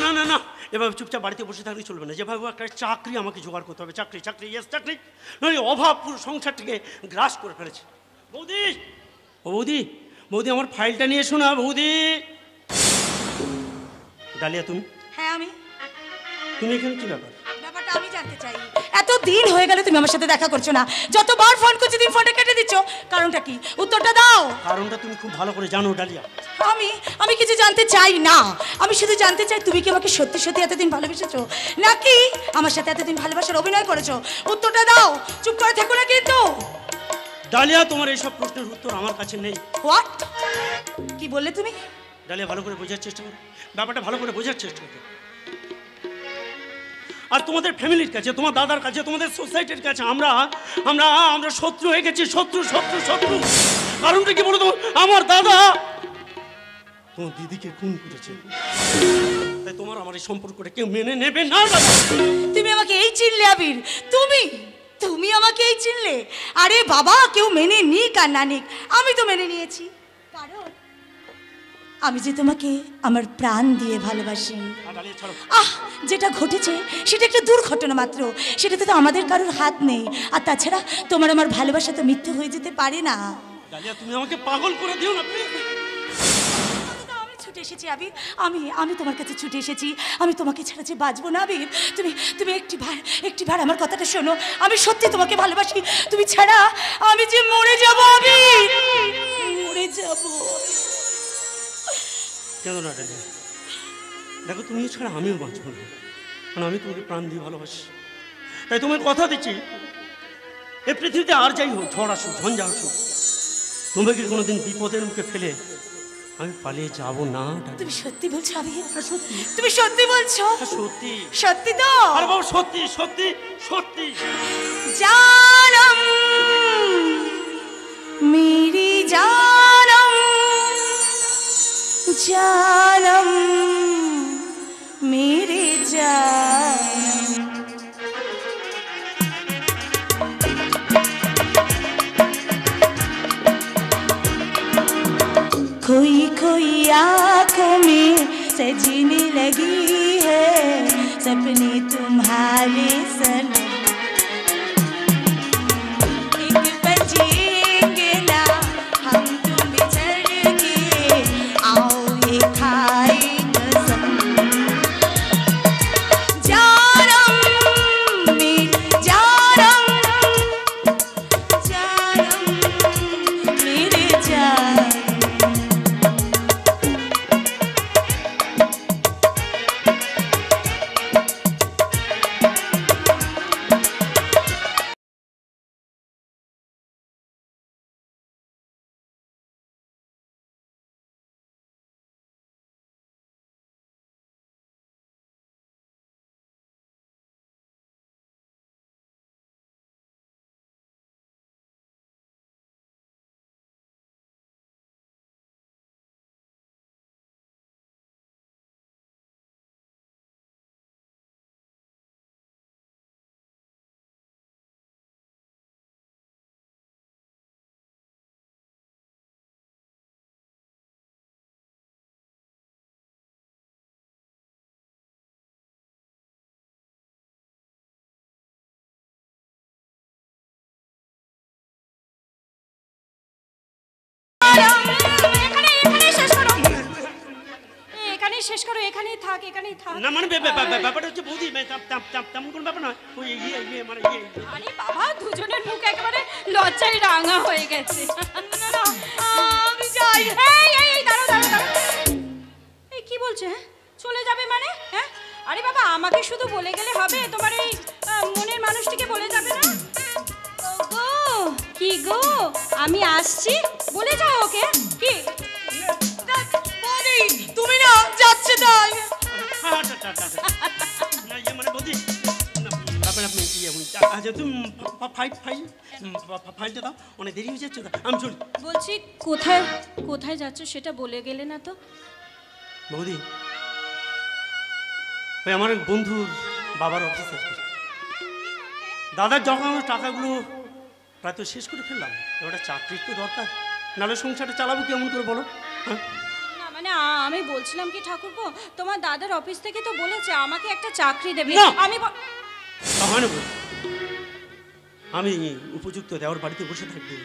না না না, এভাবে চুপচাপ বাড়িতে বসে থাকলে চলবে না। যেভাবে একটা চাকরি আমাকে জোগাড় করতে হবে। চাকরি চাকরি ইয়েস চাকরি, নইলে অভাব পুরো সংসারটাকে গ্রাস করে ফেলেছে। বৌদি, ও বৌদি, বৌদি আমার ফাইলটা নিয়ে এসো না বৌদি। ডালিয়া তুমি? হ্যাঁ আমি। তুমি এখানে কি ব্যাপার? ব্যাপারটা আমি জানতে চাই। এত দিন হয়ে গেল তুমি আমার সাথে দেখা করছো না, যতবার ফোন করছি তুমি ফোনটা কেটে দিচ্ছ, কারণটা কি? উত্তরটা দাও। কারণটা তুমি খুব ভালো করে জানো ডালিয়া। আমি কিছু জানতে চাই না। আমি শুধু জানতে চাই তুমি কি আমাকে সত্যি সত্যি এতদিন ভালোবেসেছো, নাকি আমার সাথে এতদিন ভালোবাসার অভিনয় করেছো? উত্তরটা দাও, চুপ করে থেকো না কিন্তু। ডালিয়া, তোমার এইসব প্রশ্নের উত্তর আমার কাছে নেই। হোয়াট? কি বললে তুমি? ডালিয়া, ভালো করে বোঝার চেষ্টা করো, ব্যাপারটা ভালো করে বোঝার চেষ্টা করো। আর তোমাদের ফ্যামিলির কাছে, তোমার দাদার কাছে, তোমাদের সোসাইটির কাছে আমরা আমরা আমরা শত্রু হয়ে গেছি। শত্রু শত্রু শত্রু। কারণটা কি বলো তো? আমার দাদা তোমার দিদিকে খুন করেছে, তাই তোমার আমার এই সম্পর্কটা কেউ মেনে নেবে না। তুমি আমাকে এই চিনলে আবির? তুমি আমাকে এই চিনলে? আরে বাবা, কেউ মেনে নিক আর না নিক, আমি তো মেনে নিয়েছি। কারণ আমি যে তোমাকে আমার প্রাণ দিয়ে ভালোবাসি। যেটা ঘটেছে সেটা একটা দুর্ঘটনা মাত্র, সেটাতে তো আমাদের কারোর হাত নেই। আর তাছাড়া তোমার আমার ভালোবাসা তো মিথ্যে হয়ে যেতে পারে না। ডালিয়া, তুমি আমাকে পাগল করে দিও না প্লিজ। আমি ছুটে এসেছি আবির, আমি তোমার কাছে ছুটে এসেছি। আমি তোমাকে ছাড়া যে বাঁচবো না আবির। তুমি একটিবার আমার কথাটা শোনো। আমি সত্যি তোমাকে ভালোবাসি। তুমি ছাড়া আমি যে মরে যাবো আবির, মরে যাবো। কেন না ডালিয়া, দেখো তুমি ছাড়া আমিও বাঁচবো না, কারণ আমি তোমাকে প্রাণ দিয়ে ভালোবাসি। তাই তোমার কথা দিচ্ছি, এই পৃথিবীতে আর যাই হোক, ঝড় আসুক, ঝঞ্ঝা আসুক, তোমাকে কোনোদিন বিপদের মুখে ফেলে আমি পালিয়ে যাব না। তুমি সত্যি বলছো আবির? সত্যি? তুমি সত্যি বলছো? সত্যি। সত্যি তো? আরে বাবা, সত্যি সত্যি সত্যি। জানম মেরি জানম, জানম मेरे जानम। खोई खोई आँखों में सजने लगी है सपने तुम्हारे सनम। एक बजेंगे ना हम तुम बिछड़ के, आओ ये खाए শেষ করো, এখানেই থাক, এখানেই থাক। না মানে ব্যাপারটা হচ্ছে বৌদি, তেমন কোনো ব্যাপার নয়। ওই মানে আরে বাবা, দুজনের মুখ একেবারে লজ্জায় রাঙা হয়ে গেছে। আমি যাই। এই দাঁড়াও। এই কি বলছে? চলে যাবে মানে? হ্যাঁ, আরে বাবা, আমাকে শুধু বলে গেলে হবে? তোমার এই মনের মানুষটিকে বলে যাবে না? গো কি গো, আমি আসছি বলে যাও ওকে। কি তুমি না যাচ্ছে তাই? মানে বৌদি, আপনি তুমি ফাইলটা দাও, অনেক দেরি হয়ে যাচ্ছে। আমি চলি। বলছি কোথায় যাচ্ছ সেটা বলে গেলে না তো? বৌদি, ওই আমার বন্ধুর বাবার অফিস আছে। দাদার যখন আমার টাকাগুলো প্রায় তো শেষ করে ফেললাম, এবার চাকরির তো দরকার, নাহলে সংসারটা চালাবো কেমন করে বলো? হ্যাঁ, না মানে আমি বলছিলাম কি ঠাকুরপো, তোমার দাদার অফিস থেকে তো বলেছে আমাকে একটা চাকরি দেবে। আমি হয় না, আমি উপযুক্ত দেওয়ার বাড়িতে বসে থাকবে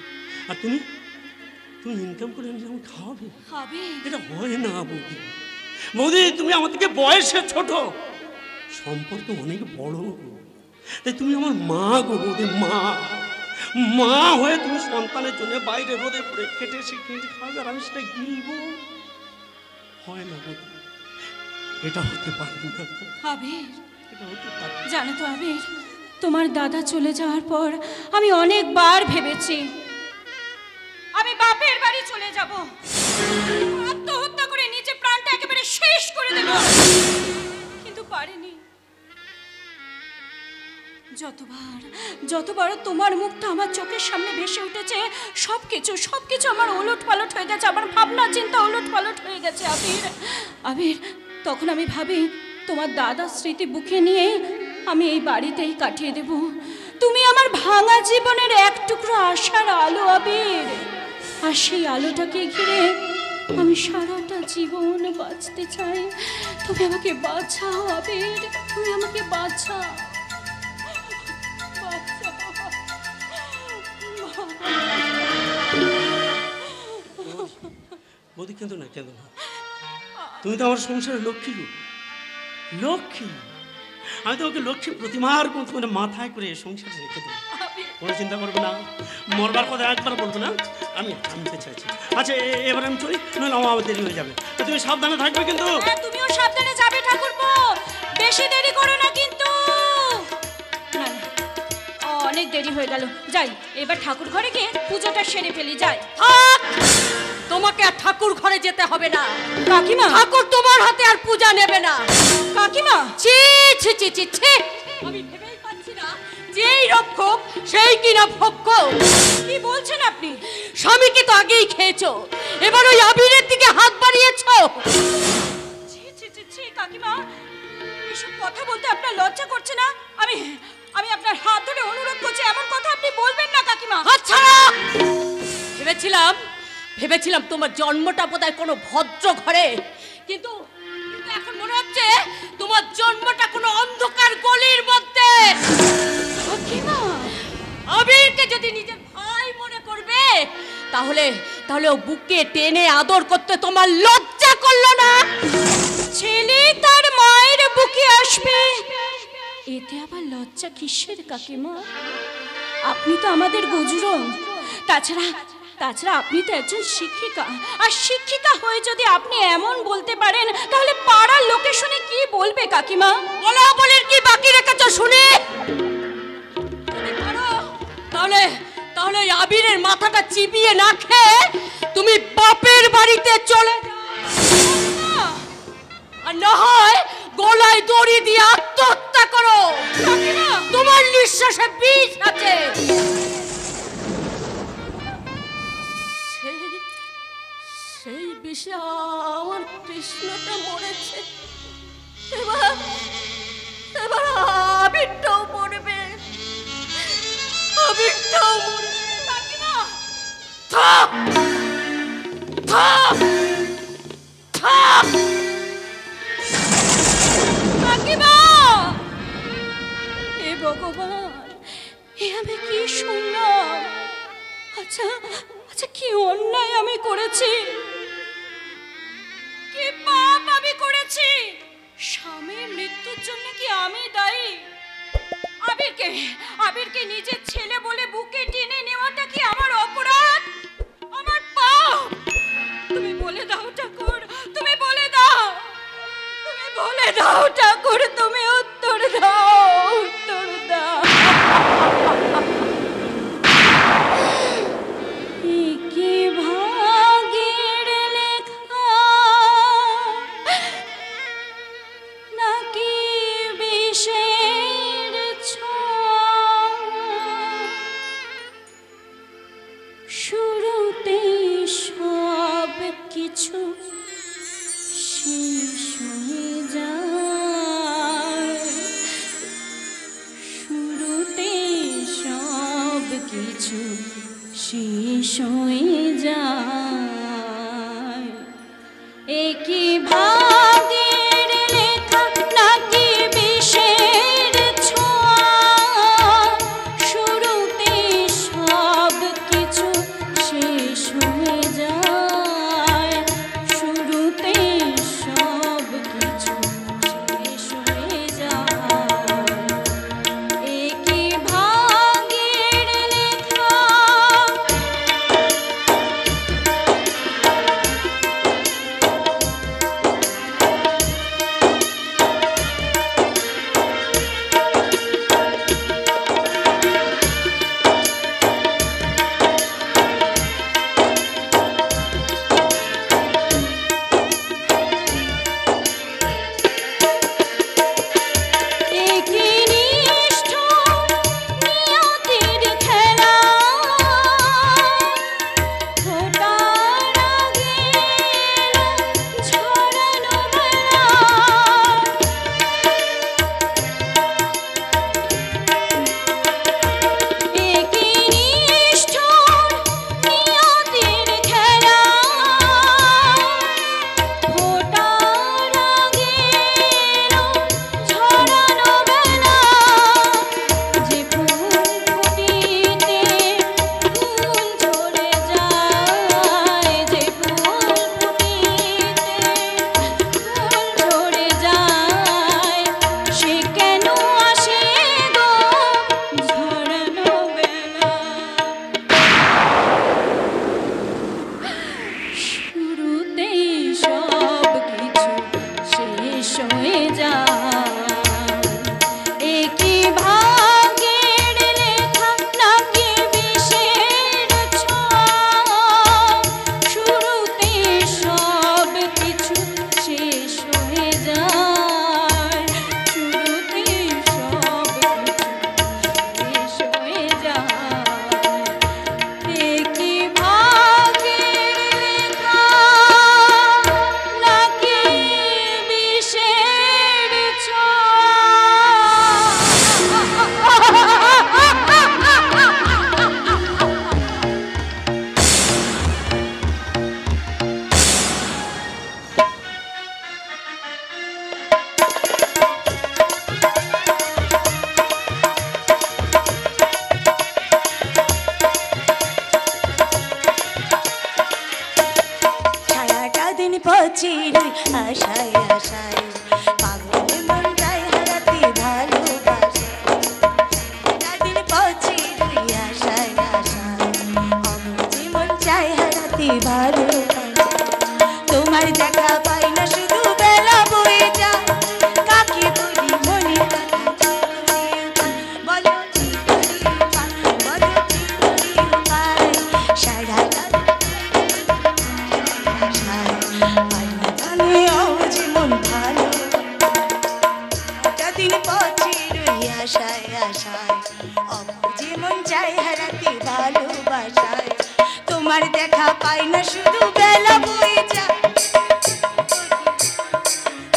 আর তুমি তুমি ইনকাম করে আমি খাওয়াবে? এটা হয় না বৌদি। বৌদি তুমি আমার থেকে বয়সে ছোট, সম্পর্ক অনেক বড়, তাই তুমি আমার মা গো বৌদি, মা। মা হয়ে তুমি সন্তানের জন্য বাইরে রোদে পড়ে খেটে খেটে খাওয়াবে আর আমি সেটা গিলবো? হয় না বৌদি, এটা হতে পারে না। এটা হতে পারে। জানো তো আবির, তোমার দাদা চলে যাওয়ার পর আমি অনেকবার ভেবেছি আমি বাপের বাড়ি চলে যাব, আত্মহত্যা করে নিজে প্রাণটা একেবারে শেষ করে দেব, কিন্তু পারিনি। যতবার তোমার মুখটা আমার চোখের সামনে ভেসে উঠেছে, সবকিছু আমার ওলট পালট হয়ে গেছে, আমার ভাবনা চিন্তা ওলট পালট হয়ে গেছে। আবির, তখন আমি ভাবি তোমার দাদার স্মৃতি বুকে নিয়ে আমি এই বাড়িতেই কাটিয়ে দেব। তুমি আমার ভাঙা জীবনের এক টুকরো আশার আলো আবির, আর সেই আলোটাকে ঘিরে আমি সারাটা জীবন বাঁচতে চাই। তুমি আমাকে বাঁচাও আবির, তুমি আমাকে বাঁচাও। বৌদি কেঁদো না, কেঁদো না। তুমি তো আমার সংসারের লক্ষ্মী গো, লক্ষ্মী। আমি তোমাকে লক্ষ্মী প্রতিমার মতো করে মাথায় করে সংসারে রেখে দেবো, কোনো চিন্তা করবে না। মরবার কথা একবার বলবো না, আমি থামতে চাইছি। আচ্ছা এবার আমি চলি, নইলে আমার দেরি হয়ে যাবে। তুমি সাবধানে থাকবে কিন্তু। তুমিও সাবধানে যাবে ঠাকুরপো, বেশি দেরি করো না কিন্তু। অনেক দেরি হয়ে গেল, যাই এবার ঠাকুর ঘরে গিয়ে পুজোটা সেরে ফেলি। যাই। তোমাকে আর ঠাকুর ঘরে যেতে হবে না কাকিমা, ঠাকুর তোমার হাতে আর পূজা নেবে না। কাকিমা, ছি ছি ছি ছি ছি, আমি ভেবেই পাচ্ছি না যেই রক্ষক সেই কিনা ভক্ষক। কি বলছেন আপনি? স্বামীকে তো আগেই খেয়েছো, এবার ওই আবিরের দিকে হাত বাড়িয়েছো। ছি ছি ছি ছি, কাকিমা এসব কথা বলতে আপনার লজ্জা করছে না? আমি আপনার হাত ধরে অনুরোধ করছি, এমন কথা আপনি বলবেন না কাকিমা। আচ্ছা, ভেবেছিলাম তোমার জন্মটা বোধহয় কোনো ভদ্র ঘরে, কিন্তু এখন মনে হচ্ছে তোমার জন্মটা কোনো অন্ধকার গলির মধ্যে। আবিরকে যদি নিজের ভাই মনে করবে, তাহলে ও বুকে টেনে আদর করতে তোমার লজ্জা করলো না? ছেলে তার মায়ের বুকে আসবে, এতে আবার লজ্জা কিসের কাকিমা? আপনি তো আমাদের গুজরন, তাছাড়া আপনি তো একজন শিক্ষিকা, আর শিক্ষিকা হয়ে যদি আপনি এমন বলতে পারেন, তাহলে পাড়ার লোকে শুনে কি বলবে কাকিমা? বলা বলির কি বাকি রেখেছো শুনে? তাহলে আবিরের মাথাটা চিবিয়ে না খেয়ে তুমি বাপের বাড়িতে চলে যাও, আর না হয় গলায় দড়ি দিয়ে আত্মহত্যা করো। তোমার নিঃশ্বাসে বিষ আছে। সেই বিষে আমার কৃষ্ণটা মরেছে, এবার আবিরটাও মরবে, আবিরটাও মরবে। থাক থাক থাক। কাকিমা, হে ভগবান, এ আমি কি শুনলাম? আচ্ছা কি অন্যায় আমি করেছি, কি পাপ আমি করেছি? স্বামীর মৃত্যুর জন্য কি আমি দায়ী? আবিরকে নিজের ছেলে বলে বুকে টেনে নেওয়াটা কি আমার অপরাধ, আমার পাপ? তুমি বলে দাও ঠাকুর, তুমি বলে দাও ঠাকুর, তুমি উত্তর দাও। কি ভাগের লেখা নাকি বিষের ছোঁয়া, শুরুতে সব কিছু শেষ হয়ে যায়, যায়। একই ভাগের লেখা নাকি বিষের ছয়, শুরুতে সব কিছু শেষ হয়ে যায়। শুরুতে সব কিছু শেষ হয়ে যায়। একই ভাগের লেখা নাকি বিষের সারাটা দিন পচির আশায় আশায় পাগল মন যায় হারাতে ভালোবাসে। সারাটা দিন পচির আশায় আশায় অবুঝি মন চায় হারাতে ভালোবাসে। তোমার দেখা পাই না শুধু বেলা বয়ে যায়, কাকে বলি মনে কথা বলো কি করি উপায়, বলো কি করি উপায়। সারাটা জীবন ভালো দিন পচির আশায় আশায় জীবন চাই হারাতে ভালোবাসায়। তোমার দেখা পাই না শুধু বেলা বয়ে যায়,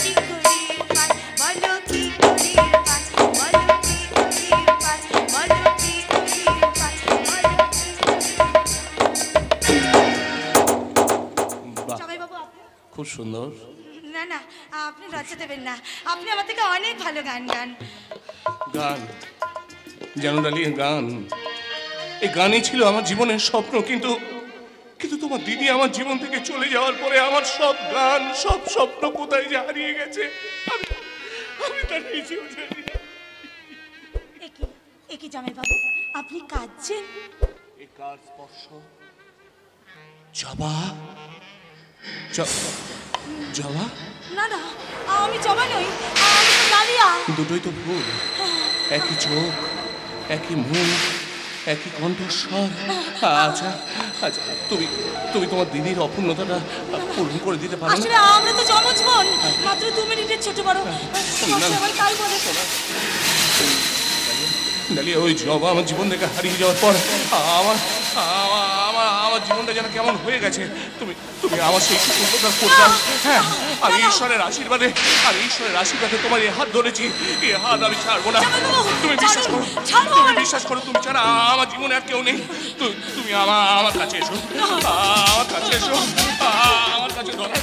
কি করি উপায়, বলো কি করি উপায়, বলো কি করি উপায়, বলো কি করি উপায়, বলো কি বাহ, জামাইবাবু আপনি? খুব সুন্দর না না, আপনি লজ্জা দেবেন না, আপনি আমার থেকে অনেক ভালো গান গান। গান। জানো ডালিয়া, গান, এই গানই ছিল আমার জীবনের স্বপ্ন। কিন্তু কিন্তু তোমার দিদি আমার জীবন থেকে চলে যাওয়ার পরে আমার সব গান, সব স্বপ্ন কোথায় যে হারিয়ে গেছে আমি তার নিজেও জানি না। একই জামাইবাবু আপনি কাঁদছেন? এই কার স্পর্শ? জবা, জবা? না না, আমি জবা নই, আমি তো ডালিয়া। দুটোই তো ভুল। একই চোখ, একই মুখ, একই কণ্ঠস্বর। আচ্ছা আচ্ছা, তুমি তুমি তোমার দিদির অপূর্ণতাটা পূরণ করে দিতে পারো না? আসলে আমরা তো জমজ বোন, মাত্র 2 মিনিটের ছোট বড়। আমার কাল বলে ডালিয়া, ওই জবা আমার জীবন থেকে হারিয়ে যাওয়ার পর আমার আমার আমার জীবনটা যেন কেমন হয়ে গেছে। তুমি তুমি আমার সেই উপকার করবে। হ্যাঁ, আমি ঈশ্বরের আশীর্বাদে তোমার এই হাত ধরেছি। এই হাত আমি ছাড়বো না। তুমি বিশ্বাস করো, তুমি বিশ্বাস করো, তুমি ছাড়া আমার জীবনে আর কেউ নেই। তুমি আমার কাছে এসো, আমার কাছে এসো, আমার কাছে ধরো।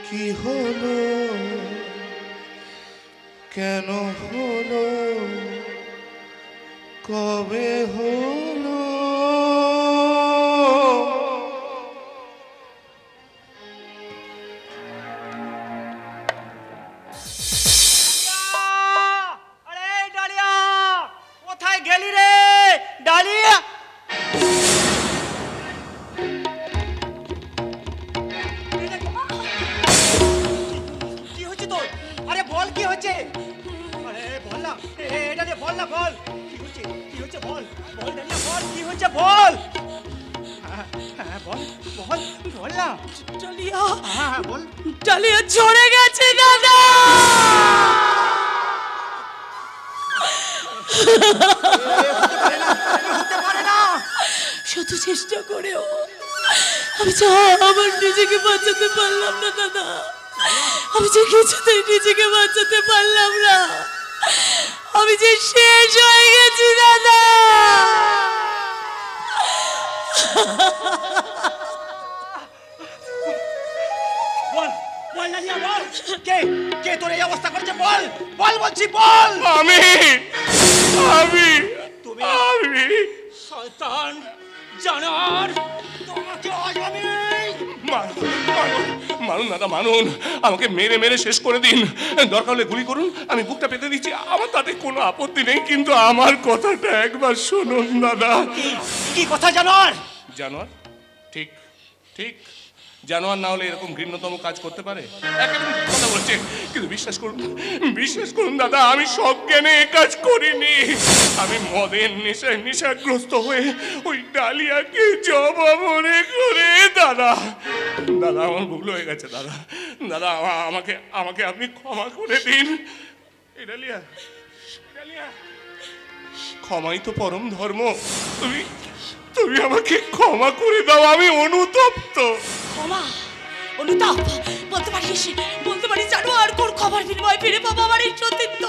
কি হলো, কেন হলো, কবে হলো? আরে ডালিয়া, কোথায় গেলি রে ডালিয়া? কি হচ্ছে তোর? আরে বল কি হচ্ছে? আরে বল না, এটা রে, বল না, বল কি হচ্ছে, কি হচ্ছে, বল বল ডালিয়া, বল কি হচ্ছে, বল। হ্যাঁ বল বল বল না ডালিয়া, হ্যাঁ বল। ডালিয়া ঝরে গেছে দাদা। হতে পারে না। শত চেষ্টা করেও আমি যে আমার নিজেকে বাঁচাতে পারলাম না দাদা। আমি যে কিছুতেই নিজেকে বাঁচাতে পারলাম না। আমি যে শেষ হয়ে গেছি দাদা। বল বল ডালিয়া, বল কে কে তোর এই অবস্থা করছে? বল বল বলছি, বল। আমি তুমি আমি শয়তান জানোয়ার, তোমাকে আজ আমি মারুন দাদা, মারুন, আমাকে মেরে মেরে শেষ করে দিন, দরকার হলে গুলি করুন, আমি বুকটা পেতে দিচ্ছি, আমার তাতে কোনো আপত্তি নেই, কিন্তু আমার কথাটা একবার শুনুন দাদা। কি কথা জানোয়ার? জানোয়ার? ঠিক ঠিক, জানোয়ার না হলে এরকম ঘৃণ্যতম কাজ করতে পারে? একেবারে ঠিক কথা বলছে, কিন্তু বিশ্বাস করুন দাদা, আমি সজ্ঞানে এ কাজ করিনি। আমি মদের নেশায় নেশাগ্রস্ত হয়ে ওই ডালিয়াকে জবা মনে করে দাদা আমার ভুল হয়ে গেছে দাদা। দাদা আমাকে আপনি ক্ষমা করে দিন। এই ডালিয়া, ক্ষমাই তো পরম ধর্ম। তুমি আমাকে ক্ষমা করে দাও, আমি অনুতপ্ত। ক্ষমা, অনুতাপ বলতে পারিস জানোয়ার, কোন ক্ষমার বিনিময়ে ফিরে পাবো আমার এই সতীত্ব?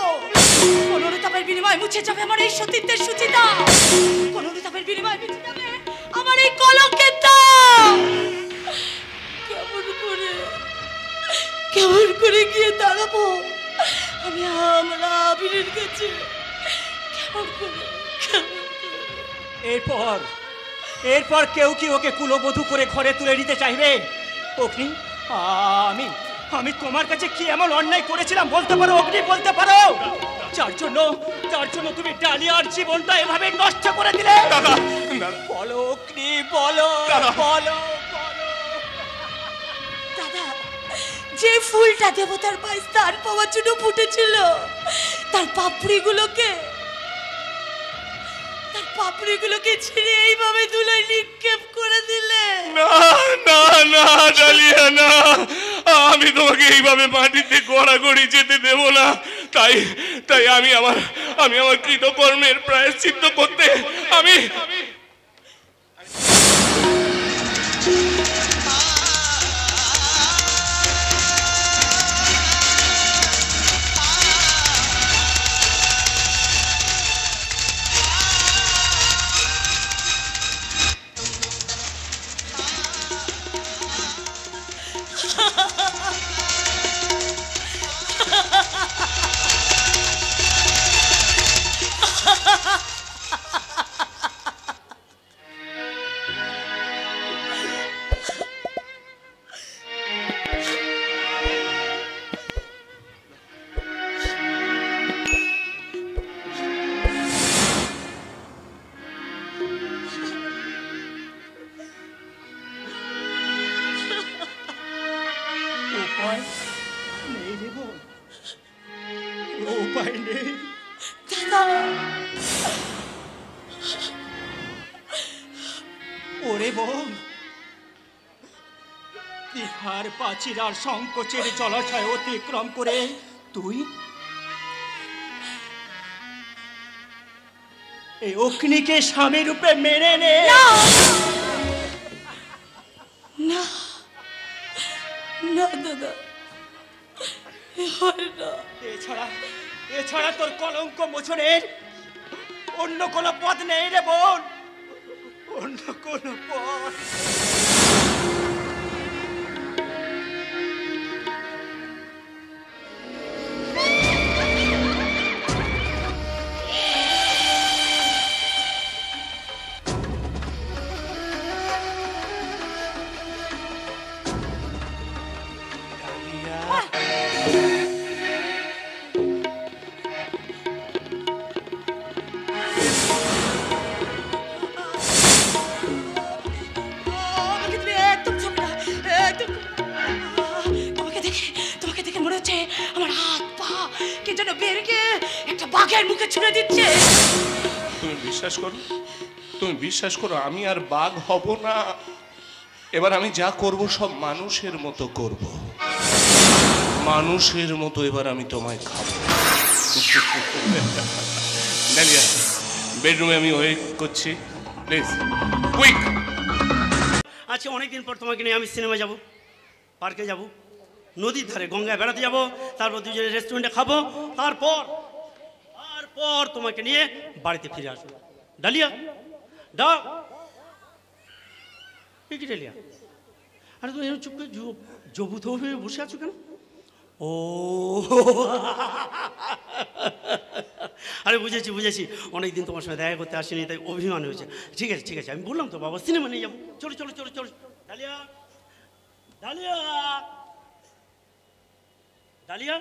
কোন অনুতাপের বিনিময়ে মুছে যাবে আমার এই সতীত্বের সুচিতা? কোন অনুতাপের বিনিময়ে মুছে যাবে আমার এই কলঙ্কের দাগ? কেমন করে গিয়ে দাঁড়াবো আমি আমার আবিরের কাছে? কেমন করে? এরপর কেউ কি ওকে কুলবধূ করে ঘরে তুলে নিতে চাইবে? অগ্নি, আমি তোমার কাছে কি এমন অন্যায় করেছিলাম বলতে পারো অগ্নি, বলতে পারো? যার জন্য তুমি ডালিয়ার জীবনটা এভাবে নষ্ট করে দিলে? বলো অগ্নি, বলো। দাদা, যে ফুলটা দেবতার পায়ে স্থান পাওয়ার জন্য ফুটেছিল, তার পাপড়িগুলোকে ছিঁড়ে এইভাবে ধুলোয় নিক্ষেপ করে দিলে। না ডালিয়া, না, আমি তোমাকে এইভাবে মাটিতে গড়াগড়ি যেতে দেব না। তাই আমি আমার কৃতকর্মের প্রায়শ্চিত্ত করতে আমি উপায় নেই। ওরে বোন, তিহার প্রাচীর আর সংকোচের জলাশয় অতিক্রম করে তুই এই অগ্নিকে স্বামী রূপে মেনে নে। না দাদা, এছাড়া তোর কলঙ্ক মোচনের অন্য কোনো পথ নেই রে বোন, অন্য কোনো পথ। মুখে ছুঁড়ে দিচ্ছে। তুমি বিশ্বাস করো আমি আর বাঘ হব না। এবার আমি যা করব সব মানুষের মতো করব, মানুষের মতো এবার আমি তোমায় খাবো। ডালিয়া, বেডরুমে আমি ওয়েট করছি, প্লিজ কুইক। আচ্ছা, অনেকদিন পর তোমাকে নিয়ে আমি সিনেমা যাব, পার্কে যাব, নদীর ধারে গঙ্গায় বেড়াতে যাব, তারপর দুজনে রেস্টুরেন্টে খাবো, তারপর তোমাকে নিয়ে বাড়িতে ফিরে আসবো। ডালিয়া, কি ডালিয়া? আরে তুমি চুপ করে জবুত হয়ে বসে আছো কেন? ও আরে বুঝেছি বুঝেছি, অনেকদিন তোমার সঙ্গে দেখা করতে আসিনি, তাই অভিমান হয়েছে। ঠিক আছে ঠিক আছে, আমি বললাম তো বাবা সিনেমা নিয়ে যাবো, চলো চলো চলো চলো। ডালিয়া ডালিয়া ডালিয়া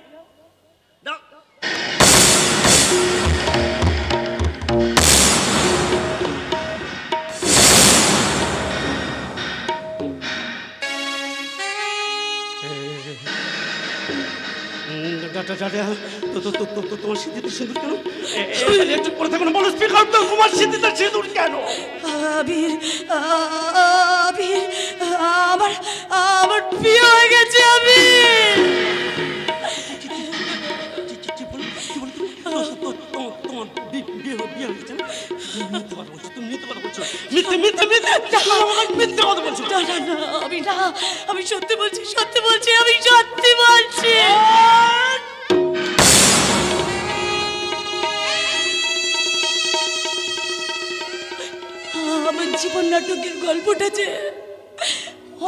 তোমার সিদ্ধিতে সিঁদুর কেন? একটু পরে থাকো না, বলো স্পিকার দাও, তোমার সিদ্ধিতে সিঁদুর কেন? আবির আবির আমার আমার বিয়ে হয়ে গেছে আবির। তোমার বিয়ে হয়ে গেছে? মিথ্যে কথা বলছো তুমি, মিথ্যে কথা বলছো, মিথ্যে মিথ্যে মিথ্যে মিথ্যে কথা বলছো। না না না আমি না, আমি সত্যি বলছি সত্যি বলছি, আমি সত্যি বলছি। আমার জীবন নাটকের গল্পটা যে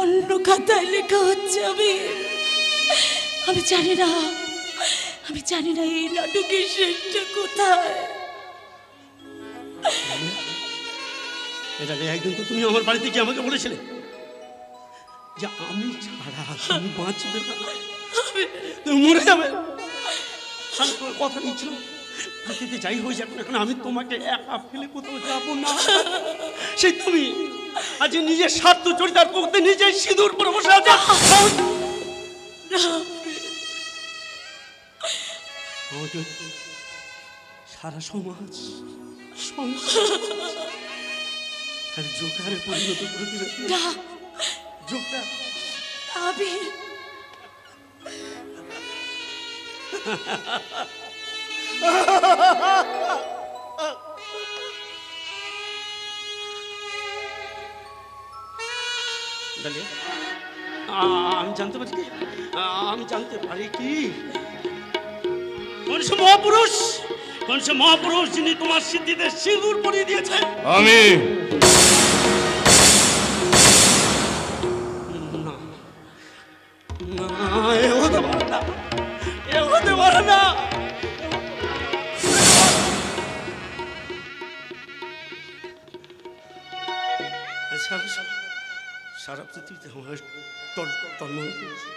অন্য খাতায় লেখা হচ্ছে আমি জানি না, আমি জানি না এই নাটকের শেষটা কোথায়। এটা একদিন তো তুমি আমার বাড়িতে গিয়ে আমাকে বলেছিলে যে আমি ছাড়া তুমি বাঁচবে না, তুমি মরে যাবে। আমি তোমার কথা নিচ্ছিলাম, পৃথিবীতে যাই হয়ে যাক না কেন আমি তোমাকে একা ফেলে কোথাও যাবো না। সেই তুমি আজ নিজের স্বার্থ চরিতার করতে নিজে সিঁদুর পরে বসে আছে। আমাকে সারা সমাজ আর জোকারে পরিণত করে দিলে। জোকার আবির আমি জানতে পারি কি, আমি জানতে পারি কি কোন সে মহাপুরুষ, কোন সে মহাপুরুষ যিনি তোমার সিদ্ধিতে সিঁদুর পরিয়ে দিয়েছে? আমি। না এ হতে পারে না, এ হতে পারে না। সারা পৃথিবীতে আমার তন্ময় করছে।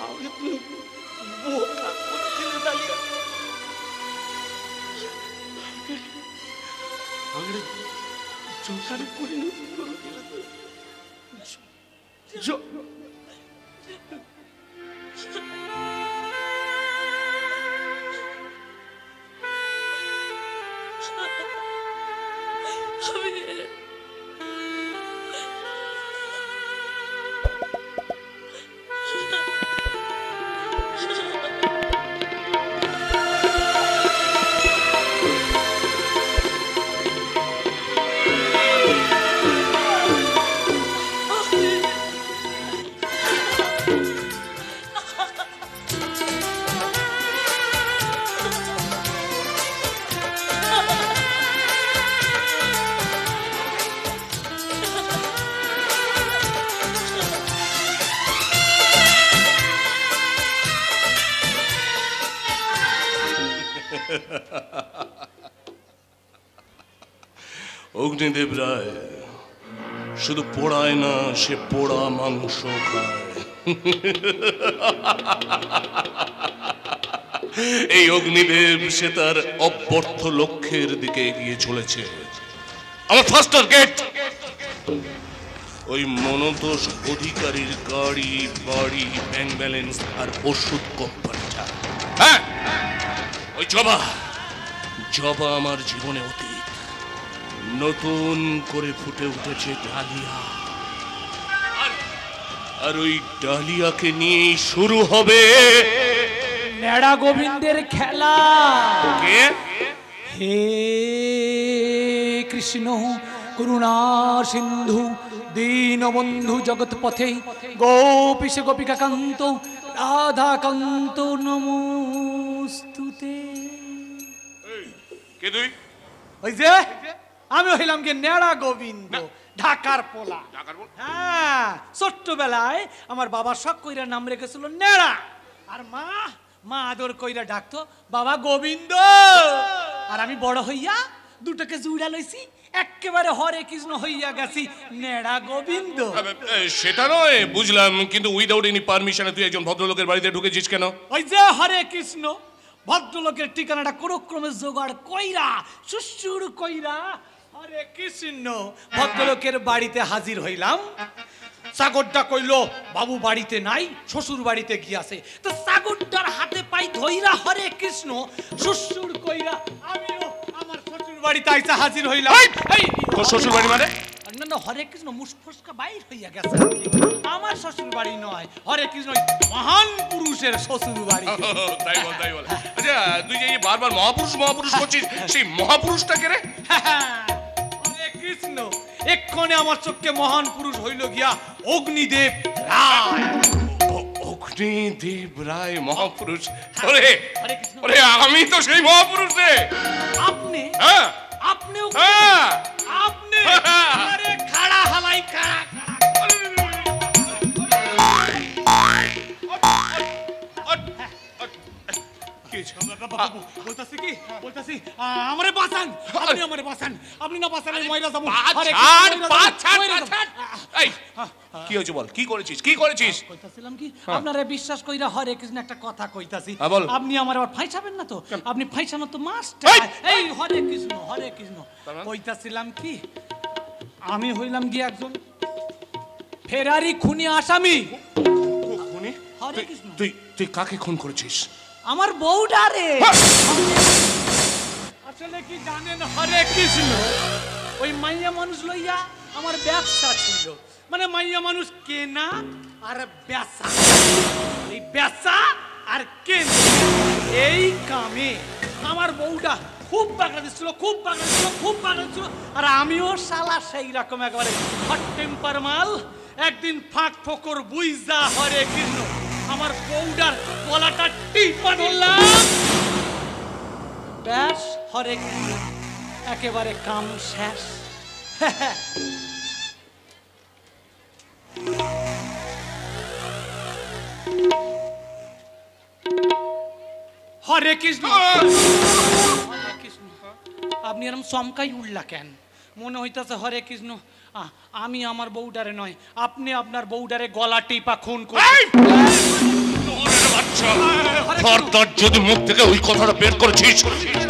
আমাকে তুমি বোকা করে দিলে ডালিয়া, আমাকে জোকারে পরিণত করে দিলে। অগ্নিদেব রায় শুধু পোড়ায় না, সে পোড়া মাংস খায়। এই অগ্নিদেব সে তার অব্যর্থ লক্ষ্যের দিকে এগিয়ে চলেছে। আমার ফার্স্ট টার্গেট ওই মনোদোষ অধিকারীর গাড়ি, বাড়ি, ব্যাংক ব্যালেন্স আর ওষুধ কোম্পানিটা। হ্যাঁ, ওই জবা আমার জীবনে অতীত। নতুন করে ফুটে উঠেছে ডালিয়া, আর ওই ডালিয়াকে নিয়েই শুরু হবে নেড়া গোবিন্দের খেলা। কে? হে কৃষ্ণ করুণা সিন্ধু দীনবন্ধু জগৎপথে গোপীশ গোপিকা কান্ত রাধা কান্ত নমস্তুতে। কে তুই? ওই যে আমি হইলাম কি নেড়া গোবিন্দ, ঢাকার পোলা। হ্যাঁ, ছোট্টবেলায় আমার বাবা শখ কইরা নাম রেখেছিল নেড়া, আর মা মা আদর কইরা ডাকতো বাবা গোবিন্দ, আর আমি বড় হইয়া দুটোকে জুড়া লইছি, একেবারে হরে কৃষ্ণ হইয়া গেছি নেড়া গোবিন্দ। সেটা নয় বুঝলাম, কিন্তু উইদাউট এনি পারমিশনে তুই একজন ভদ্রলোকের বাড়িতে ঢুকেছিস কেন? ওই যে হরে কৃষ্ণ, ভদ্রলোকের ঠিকানাটা কোনক্রমে জোগাড় কইরা সুসুর কইরা হরে কৃষ্ণ ভদ্রলোকের বাড়িতে হাজির হইলাম। সাগরটা কইলো বাবু বাড়িতে নাই, শ্বশুর বাড়িতে গিয়াছে। তো সাগরটার হাতে পাই ধইরা হরে কৃষ্ণ সুসুর কইরা আমিও আমার শ্বশুর বাড়িতে আইসা হাজির হইলাম। তোর শ্বশুর বাড়ি মানে? না না, হরে কৃষ্ণ মুসফুসকা বাইর হইয়া গেছে। আমার শ্বশুর বাড়ি নয়, হরে কৃষ্ণ মহান পুরুষের শ্বশুর বাড়ি। তাই বল, তাই বল। আচ্ছা তুই যে বারবার মহাপুরুষ মহাপুরুষ করছিস, সেই মহাপুরুষটা কে রে? হরে কৃষ্ণ, এক্ষণে আমার চোখে মহান পুরুষ হইল গিয়া অগ্নিদেব রায়। অগ্নিদেব রায় মহাপুরুষ? ওরে আমি তো সেই মহাপুরুষ রে। আপনি? হ্যাঁ আপনিও? হ্যাঁ আপনি? আরে খাড়া হালাই খাড়া। বলতাছি আমারে বাঁচান, আপনি আমারে বাঁচান, আপনি না বাঁচালে ময়রা যাবো। কি হয়েছে বল, কি করেছিস, কি করেছিস? কইতাছিলাম কি, আপনারা বিশ্বাস কইরা হরে কৃষ্ণ একটা কথা কইতাছি, বল। আপনি আমার আবার ফাইসাবেন না তো? আপনি ফাইসানো তো মাস্টার। এই হরে কৃষ্ণ, হরে কৃষ্ণ কইতাছিলাম কি, আমি হইলাম কি একজন ফেরারি খুনি আসামি। খুনি? হরে কৃষ্ণ। তুই কাকে খুন করেছিস? আমার বউডারে। আসলে কি জানেন হরে কৃষ্ণ, ওই মাইয়া মানুষ লইয়া আমার ব্যবসা ছিল, মানে মাইয়া মানুষ কেনা আর বেচা, এই বেচা আর কেনা, এই কামে আমার বউটা খুব বাগড়া দিচ্ছিল, খুব বাগড়া দিচ্ছিল, খুব বাগড়া দিচ্ছিল। আর আমিও শালা সেই রকম একেবারে হট টেম্পার মাল। একদিন ফাঁক ফোকর বুইজা হরে কৃষ্ণ আমার বউটার গলাটা টিপা ধরলাম, ব্যাস হরে কৃষ্ণ একেবারে কাম শেষ। হরে কৃষ্ণ। হরে কৃষ্ণ, আপনি এরকম চমকাই উঠলা কেন? মনে হইতাছে হরে কৃষ্ণ আমি আমার বউডারে নয়, আপনি আপনার বউডারে গলা টিপা খুন করেন। যদি মুখ থেকে ওই কথাটা বের করেছিস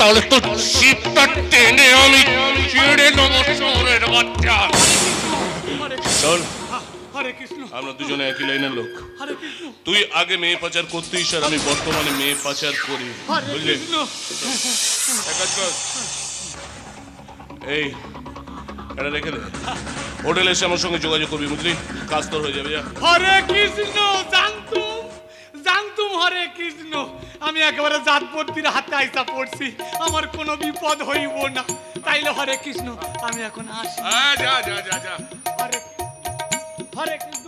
তাহলে তোর জিভটা টেনে আমি ছেড়ে দেবো। শহরের বাচ্চা চল, হরে কৃষ্ণ। আমরা দুজনে একই লাইনের লোক। হরে কৃষ্ণ। তুই আগে মেয়ে পাচার করতিস আর আমি বর্তমানে মেয়ে পাচার করি, বুঝলি? এক কাজ কর, এই এটা রেখে দে, হোটেলে এসে আমার সঙ্গে যোগাযোগ করবি, বুঝলি? কাজ তোর হয়ে যাবে। হরে কৃষ্ণ, জানতুম হরে কৃষ্ণ আমি একেবারে জাতপত্তির হাতে আইসা পড়ছি, আমার কোনো বিপদ হইব না। তাইলে হরে কৃষ্ণ আমি এখন আসি। যা যা যা যা। হরে কৃষ্ণ।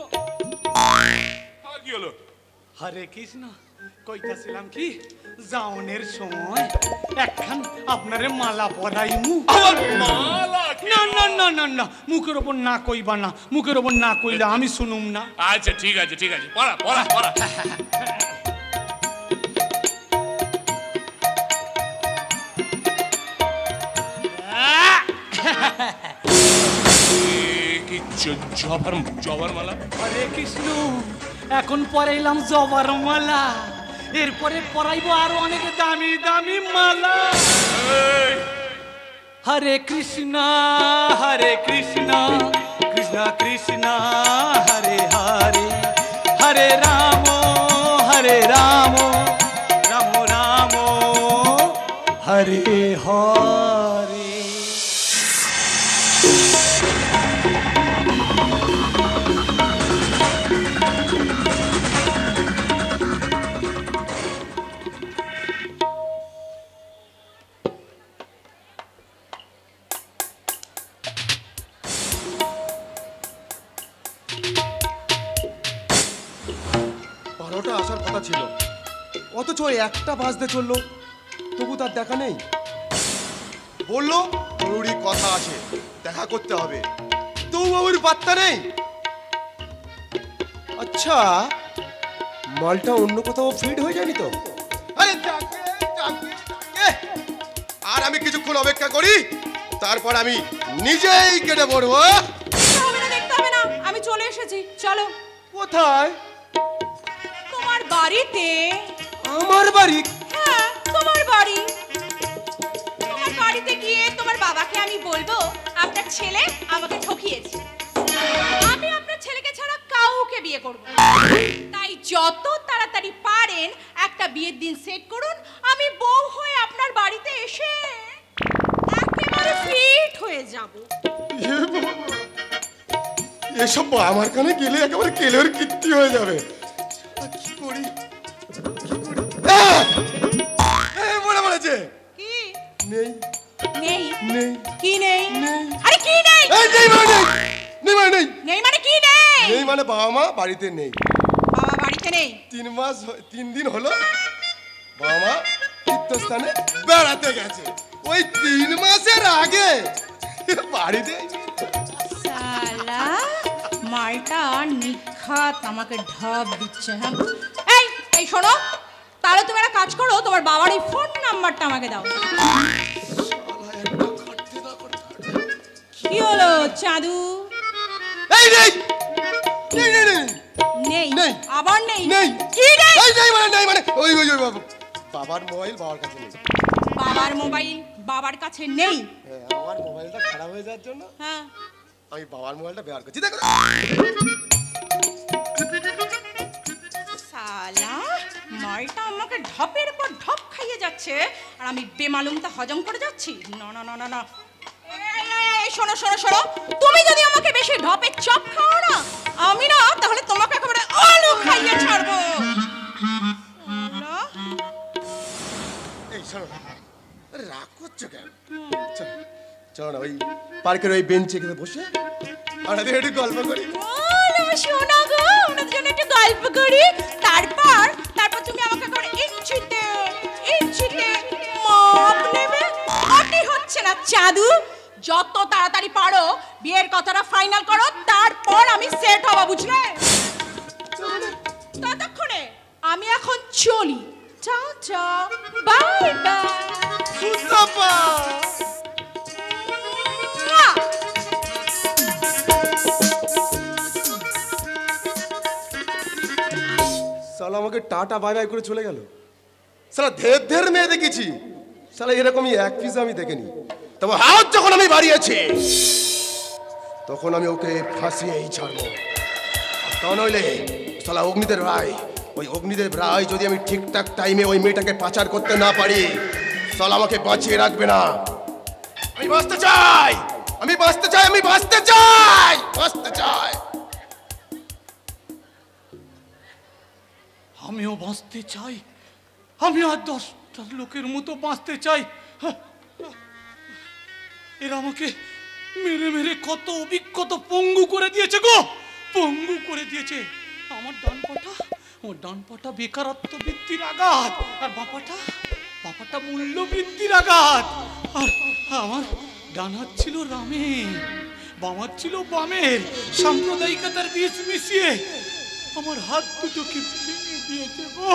কি হলো? হরে কৃষ্ণ কইতাছিলাম কি, যাওনের সময় একখান আপনারে মালা পরাইমু। মালা? না না না না না, মুখের ওপর না কইবা না, মুখের ওপর না কইলে আমি শুনুম না। আচ্ছা ঠিক আছে, ঠিক আছে, পড়া পড়া পড়া। জবার মালা? হরে কৃষ্ণ, এখন পরাইলাম জবার মালা, এরপরে পরাইবো আরো অনেক দামি দামি মালা। হরে কৃষ্ণ কৃষ্ণ কৃষ্ণ হরে হরে, হরে রাম রাম রাম হরে হরে। আসার কথা ছিল, অথচ একটা বাজতে চললো, তবু তার দেখা নেই। বললো জরুরি কথা আছে, দেখা করতে হবে, তবু বাবুর পাত্তা নেই। আচ্ছা, মালটা অন্য কোথাও ফিট হয়ে যায়নি তো? কিছুক্ষণ অপেক্ষা করি, তারপর আমি নিজেই কেটে পড়বো। হবে না, দেখতে হবে না, আমি চলে এসেছি, চলো। কোথায়? তোমার বাড়িতে। আমার বাড়ি? হ্যাঁ, তোমার বাড়ি। তোমার বাড়িতে গিয়ে তোমার বাবাকে আমি বলবো আপনার ছেলে আমাকে ঠকিয়েছে, আমি আপনার ছেলেকে ছাড়া কাউকে বিয়ে করব না। তাই যত তাড়াতাড়ি পারেন একটা বিয়ের দিন সেট করুন, আমি বউ হয়ে আপনার বাড়িতে এসে একেবারে ফিট হয়ে যাব। এসব আমার কানে গেলে একেবারে কেলের কীর্তি হয়ে যাবে। কি করি? মনে পড়েছে। কি নেই নেই? নেই কি নেই? নেই। আরে কি নেই? নেই মানে নেই মানে নেই নেই মানে কি নেই? নেই মানে বাবা মা বাড়িতে নেই। বাবা বাড়িতে নেই? 3 দিন হলো বাবা মা তীর্থস্থানে বেড়াতে গেছে। ওই 3 মাসের আগে বাড়িতে শালা মালটা নিখাত আমাকে ঢপ দিচ্ছে। হ্যাঁ, এই এই শোনো, তাহলে তুমি একটা কাজ করো, তোমার বাবার এই ফোন নাম্বারটা আমাকে দাও। কি হলো চাঁদু? এই নেই নেই নেই নেই নেই? নেই। আবার নেই? নেই। কি নেই? নেই মানে ওই ওই ওই বাবার মোবাইল বাবার কাছে নেই। বাবার মোবাইল বাবার কাছে নেই? হ্যাঁ, আমার মোবাইলটা খারাপ হয়ে যাওয়ার জন্য হ্যাঁ, আমি বাবার মোবাইলটা বের করছি। দেখো শালা মালটা আমাকে ঢপের পর ঢপ খাইয়ে যাচ্ছে আর আমি বেমালুমটা হজম করে যাচ্ছি। না না না না না, এই শোনো শোনো শোনো, তুমি যদি আমাকে বেশি ঢপের চপ খাও না, আমি না তাহলে তোমাকে একেবারে আলু খাইয়ে ছাড়বো। এই শোনো, আরে রাগ করছো কেন? চলো না ওই পার্কের ওই বেঞ্চে গিয়ে বসে আমরা একটু গল্প করি। শোনো গো, আমরা দুজন একটু গল্প করি, তারপর তারপর তুমি আমাকে করে ইঞ্চিতে ইঞ্চিতে মাপ নেবে। ওটি হচ্ছে না চাঁদু, যত তাড়াতাড়ি পারো বিয়ের কথাটা ফাইনাল করো, তারপর আমি সেট হব, বুঝলে? ততক্ষণে আমি এখন চলি। চাও চাও, বাই বাই। সুসাপা সালা আমাকে টাটা বাই বাই করে চলে গেল। সালা ধের ধের মেয়ে দেখেছি, সালা এরকমই এক পিস আমি দেখিনি। তবে হাত যখন আমি বাড়িয়েছি তখন আমি ওকে ফাঁসিয়েই ছাড়বো। তা নইলে সালা অগ্নিদেব রায়, ওই অগ্নিদেব রায় যদি আমি ঠিকঠাক টাইমে ওই মেয়েটাকে পাচার করতে না পারি, সালা আমাকে বাঁচিয়ে রাখবে না। আমি বাঁচতে চাই, আমি বাঁচতে চাই, আমি বাঁচতে চাই, বাঁচতে চাই। আমিও বাঁচতে চাই, আমি আর 10টা লোকের মতো বাঁচতে চাই। এরা আমাকে মেরে মেরে কত অভিজ্ঞতা পঙ্গু করে দিয়েছে গো, পঙ্গু করে দিয়েছে। আমার ডান পাটা বেকারত্ব বৃদ্ধির আঘাত, আর বাপাটা মূল্য বৃদ্ধির আঘাত। আর আমার ডান হাত ছিল রামের, বাম হাত ছিল বামের, সাম্প্রদায়িকতার বীজ মিশিয়ে আমার হাত দুটোকে ভেঙে দিয়েছে গো,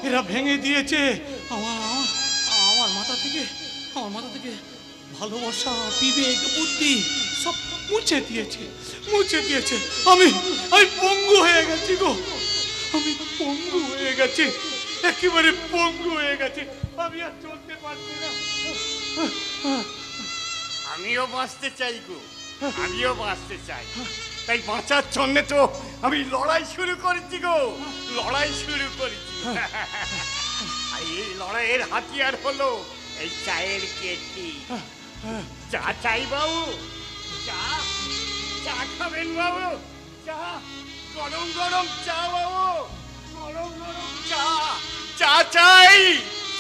এরা ভেঙে দিয়েছে। আমার মাথা থেকে ভালোবাসা, বিবেক, বুদ্ধি সব মুছে দিয়েছে। আমি পঙ্গু হয়ে গেছি গো, আমি পঙ্গু হয়ে গেছি, একেবারে পঙ্গু হয়ে গেছি, আমি আর চলতে পারছি না। আমিও বাঁচতে চাই গো, আমিও বাঁচতে চাই। তাই বাঁচার জন্যে তো আমি লড়াই শুরু করেছি গো, লড়াই শুরু করেছি। আর এই লড়াইয়ের হাতিয়ার হলো এই চায়ের কেটলি। চা চাই বাবু, চা খাবেন বাবু? চা, গরম গরম চা বাবু, গরম গরম চা, চা চাই,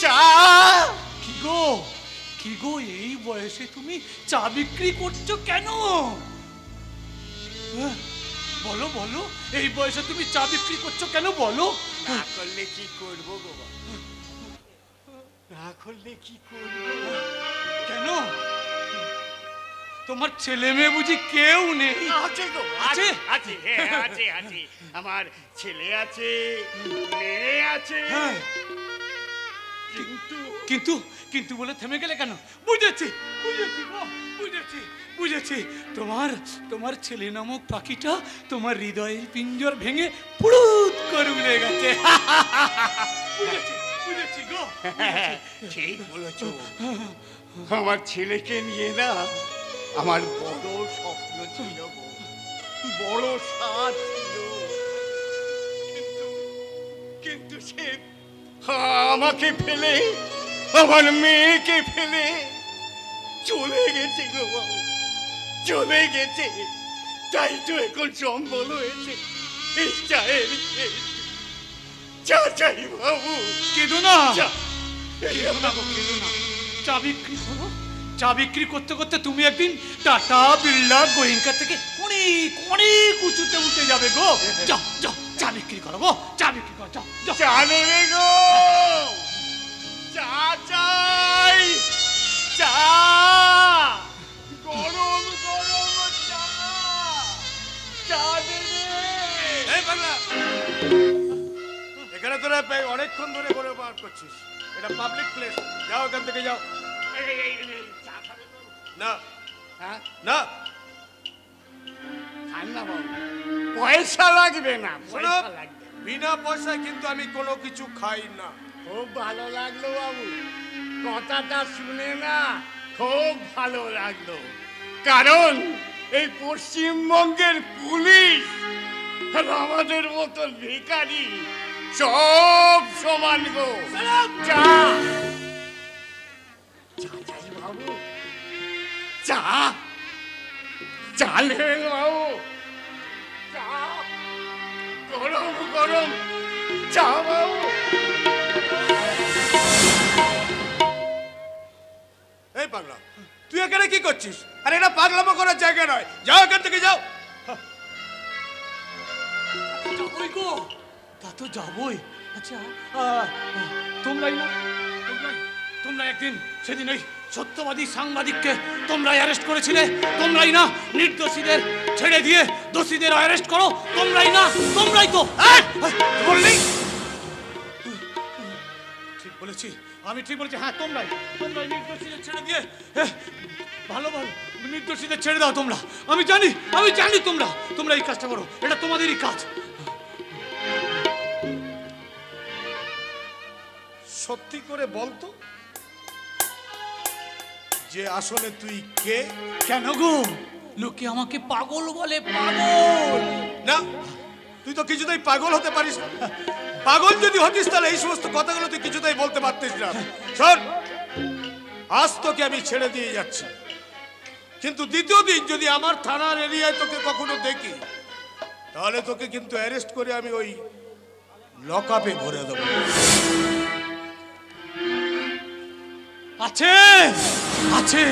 চা। কি গো এই বয়সে তুমি চা বিক্রি করছো কেন? বলো, এই বয়সে তুমি চা বিক্রি করছো কেন বলো? না করলে কি করবো গো বাবা, না করলে কি করবো? কেন? তোমার ছেলে মেয়ে বুঝি কেউ নেই? আছে গো, আছে, আছে, হ্যাঁ আছে, আছে। আমার ছেলে আছে, মেয়ে আছে, কিন্তু কিন্তু কিন্তু বলে থেমে গেলে কেন? বুঝেছি বুঝেছি গো, বুঝেছি বুঝেছি। তোমার তোমার ছেলে নামক পাখিটা তোমার হৃদয়ের পিঞ্জর ভেঙে পুরুত করে উড়ে গেছে। বুঝেছি বুঝেছি গো, ঠিক বলেছ। আমার ছেলেকে নিয়ে না আমার বড় স্বপ্ন ছিল গো, বড় সাধ ছিল, কিন্তু সে আমাকে ফেলে, আমার মেয়েকে ফেলে চলে গেছে গো বাবু, চলে গেছে। তাই তো এখন সম্বল হয়েছে এই চায়ের চা চাই বাবু। কেঁদো না, চা। কেঁদো না গো, কেঁদো না। চা বিক্রি করো, চা বিক্রি করতে করতে তুমি একদিন টাটা বিড়লা গোয়েঙ্কা থেকে অনেক অনেক উঁচুতে উঠে যাবে গো। যাও যাও, চা বিক্রি করো গো, চা বিক্রি করো, যাও যাও। চা নেবে গো, চা চাই, চা, গরম গরম চা, চা দেবে। এই বাংলা, এখানে তোরা অনেকক্ষণ ধরে করে বার করছিস, এটা পাবলিক প্লেস, যাও এখান থেকে যাও। চা খাবে তো? না হ্যাঁ, না, খান না বাবু, পয়সা লাগবে না, শোনো, পয়সা লাগবে না। বিনা পয়সায় কিন্তু আমি কোনো কিছু খাই না। খুব ভালো লাগলো বাবু, কথাটা শুনে না খুব ভালো লাগলো। কারণ এই পশ্চিমবঙ্গের পুলিশ আর আমাদের মতো ভিখারি সব সমান গো। চা, চা চাই বাবু, চা, চা নেবেন বাবু, চা, গরম গরম চা বাবু। এই পাগলা, তুই এখানে কি করছিস? আরে এটা পাগলামো করার জায়গা নয়, যাও এখান থেকে যাও। যাবই গো, তা তো যাবই। আচ্ছা তোমরাই না, তোমরা একদিন সেদিন এই সত্যবাদী সাংবাদিককে তোমরাই অ্যারেস্ট করেছিলে, তোমরাই না নির্দোষীদের ছেড়ে দিয়ে দোষীদের অ্যারেস্ট করো, তোমরাই না, তোমরাই তো বললি। ঠিক বলেছি, আমি ঠিক বলেছি, হ্যাঁ তোমরাই, তোমরাই নির্দোষীদের ছেড়ে দিয়ে ভালো ভালো নির্দোষীদের ছেড়ে দাও তোমরা। আমি জানি, আমি জানি তোমরা তোমরা এই কাজটা করো, এটা তোমাদেরই কাজ। সত্যি করে বলতো যে আসলে তুই কে? কেন গো, লোকে আমাকে পাগল বলে, পাগল। না, তুই তো কিছুতেই পাগল হতে পারিস না। পাগল যদি হতিস তাহলে এই সমস্ত কথাগুলো তুই কিছুতেই বলতে পারতিস না। শোন, আজ তোকে আমি ছেড়ে দিয়ে যাচ্ছি, কিন্তু দ্বিতীয় দিন যদি আমার থানার এরিয়ায় তোকে কখনো দেখি তাহলে তোকে কিন্তু অ্যারেস্ট করে আমি ওই লকআপে ভরে দেবো। আছে আছে,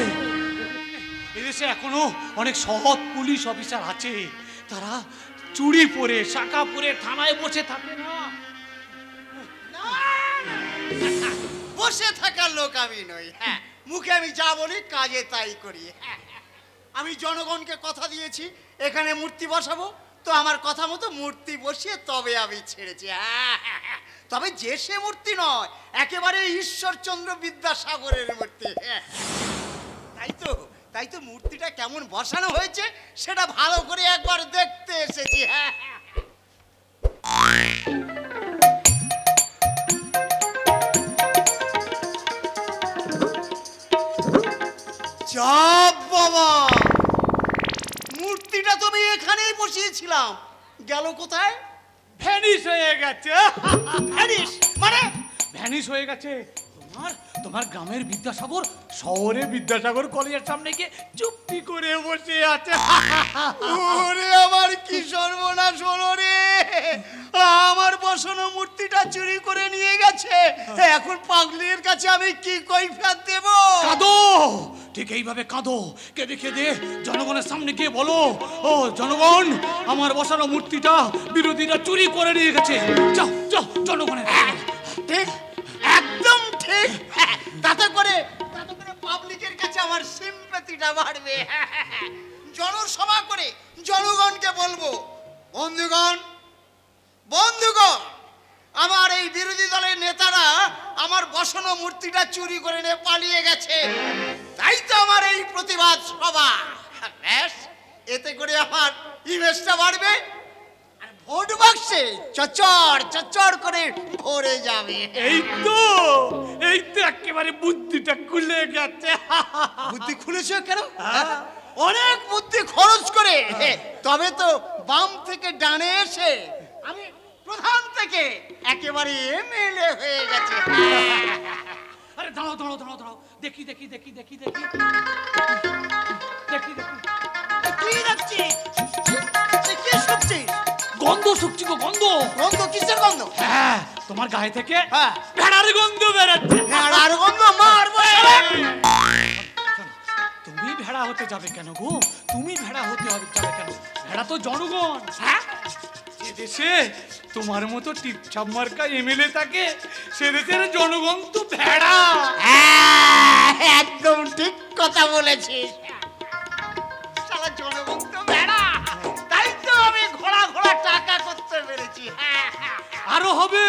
এদেশে এখনো অনেক সৎ পুলিশ অফিসার আছে, তারা চুড়ি পরে শাখা পরে থানায় বসে থাকে না। বসে থাকার লোক আমি নই। হ্যাঁ, মুখে আমি যা বলি কাজে তাই করি। হ্যাঁ, আমি জনগণকে কথা দিয়েছি এখানে মূর্তি বসাবো, তো আমার কথা মতো মূর্তি বসিয়ে তবে আমি ছেড়েছি। হ্যাঁ, তবে যে সে মূর্তি নয়, একেবারে ঈশ্বরচন্দ্র বিদ্যাসাগরের মূর্তি। হ্যাঁ, তাই তো মূর্তিটা কেমন বসানো হয়েছে সেটা ভালো করে একবার দেখতে এসেছি। হ্যাঁ, চাপ বাবা, মূর্তিটা তুমি এখানেই বসিয়েছিলাম, গেল কোথায়? ভ্যানিশ হয়ে গেছে। ভ্যানিশ মানে? ভ্যানিশ হয়ে গেছে। তোমার গ্রামের বিদ্যাসাগর শহরে বিদ্যাসাগর কলেজের সামনে গিয়ে চুপটি করে বসে আছে। ওরে আমার কি সর্বনাশ হলো রে, আমার বসানো মূর্তিটা চুরি করে নিয়ে গেছে। এখন পাগলির কাছে আমি কি কৈফিয়ত দেব? কাঁদো, ঠিক এইভাবে কাঁদো, কেঁদে কেঁদে জনগণের সামনে গিয়ে বলো, ও জনগণ, আমার বসানো মূর্তিটা বিরোধীরা চুরি করে নিয়ে গেছে। যাও যাও, জনগণের ঠিক, একদম ঠিক। তাতে করে পাবলিকের কাছে আমার সিম্প্যাথিটা বাড়বে। জনসভা করে জনগণকে বলবো, বন্ধুগণ বন্ধুগণ, আমার এই বিরোধী দলের নেতারা আমার বসানো মূর্তিটা চুরি করে নিয়ে পালিয়ে গেছে। তাই তো আমার এই প্রতিবাদ সভা। ব্যাস, এতে করে আমার ইমেজটা বাড়বে আর ভোট বাক্সে চচ্চড় চচ্চড় করে ভরে যাবে। এই তো একেবারে বুদ্ধিটা খুলে গেছে। বুদ্ধি খুলেছে কেন? অনেক বুদ্ধি খরচ করে, তবে তো বাম থেকে ডানে এসে আমি প্রধান থেকে একেবারে এমএলএ হয়ে গেছে। আরে দাঁড়াও দাঁড়াও দাঁড়াও দাঁড়াও, দেখি দেখি দেখি দেখি দেখি দেখি দেখি কি দেখছিস? কি শুকছিস? গন্ধ শুকছি গো, গন্ধ। গন্ধ? কিসের গন্ধ? হ্যাঁ, তোমার গায়ে থেকে হ্যাঁ, ভেড়ার গন্ধ বেরোচ্ছে। ভেড়ার গন্ধ? মারবো। তুমি ভেড়া হতে যাবে কেন গো? তুমি ভেড়া হতে যাবে কেন? ভেড়া তো জনগণ। হ্যাঁ, যে দেশে তোমার মতো টিপছাপ মার্কা এমএলএ থাকে সে দেশের জনগণ তো ভেড়া। একদম ঠিক কথা বলেছিস। শালা জনগণ তো ভেড়া, তাই তো আমি ঘোড়া ঘোড়া টাকা করতে পেরেছি। আরো হবে,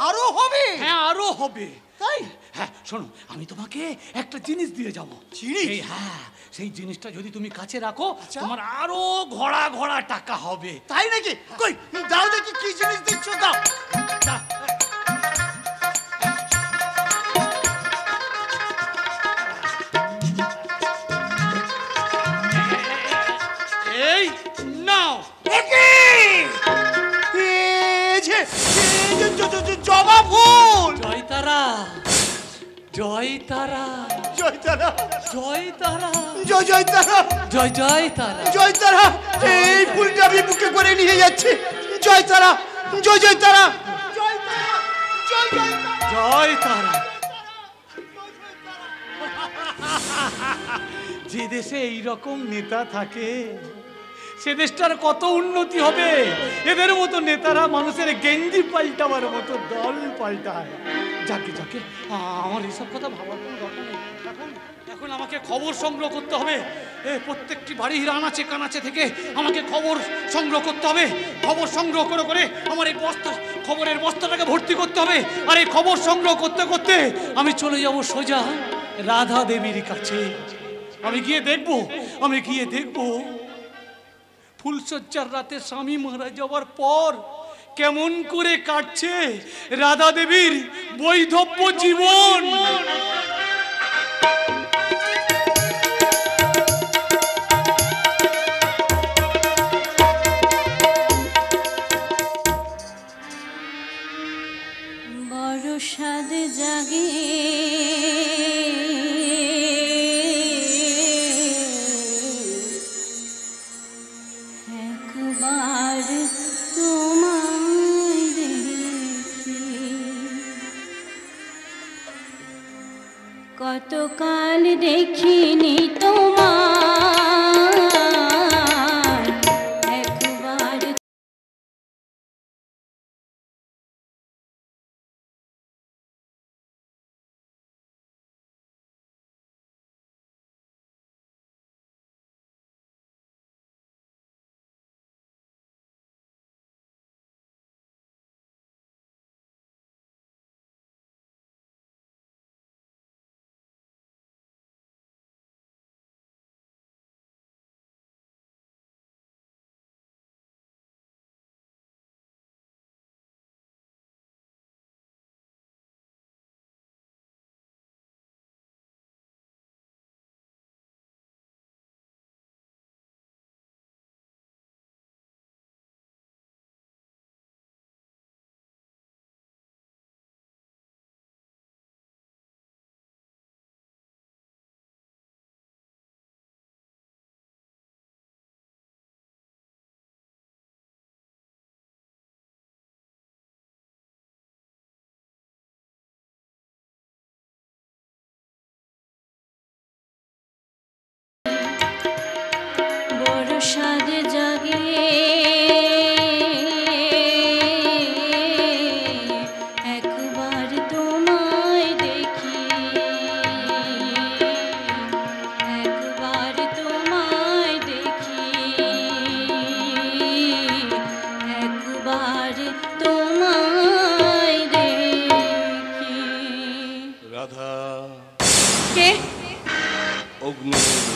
আরো হবে? হ্যাঁ আরো হবে। তাই? হ্যাঁ শোনো, আমি তোমাকে একটা জিনিস দিয়ে যাবো। জিনিস? হ্যাঁ, সেই জিনিসটা যদি তুমি কাছে রাখো তোমার আরো ঘোড়া ঘোড়া টাকা হবে। তাই নাকি? কই দাও দেখি, কি জিনিস দিচ্ছ? দাও। এই নাও। জবা ফুল। জয় তারা, জয় তারা, জয় তারা, জয় তারা, জয় জয় তারা, জয় জয় তারা। জয় তারা। এই ফুলটা আমি বুকে করে নিয়ে যাচ্ছি। জয় তারা, জয় জয় তারা, জয় তারা, জয় জয় তারা, জয় তারা। যে দেশে এইরকম নেতা থাকে সে দেশটার কত উন্নতি হবে। এদের মতো নেতারা মানুষের গেঞ্জি পাল্টাবার মতো দল পাল্টায়। যাকে যাকে আমার এইসব কথা ভাবার কোনো দরকার নেই। এখন আমাকে খবর সংগ্রহ করতে হবে। প্রত্যেকটি বাড়ির আনাচে কানাচে থেকে আমাকে খবর সংগ্রহ করতে হবে। খবর সংগ্রহ করে করে আমার এই বস্তা, খবরের বস্তাটাকে ভর্তি করতে হবে। আর এই খবর সংগ্রহ করতে করতে আমি চলে যাব সোজা রাধা দেবীর কাছে। আমি গিয়ে দেখবো ফুলসজ্জার রাতে স্বামী মারা যাওয়ার পর কেমন করে কাটছে রাধা দেবীর বৈধব্য জীবন। বড় স্বাদ জাগে একবার তোমায় দেখি, কতকাল দেখিনি তোমায়।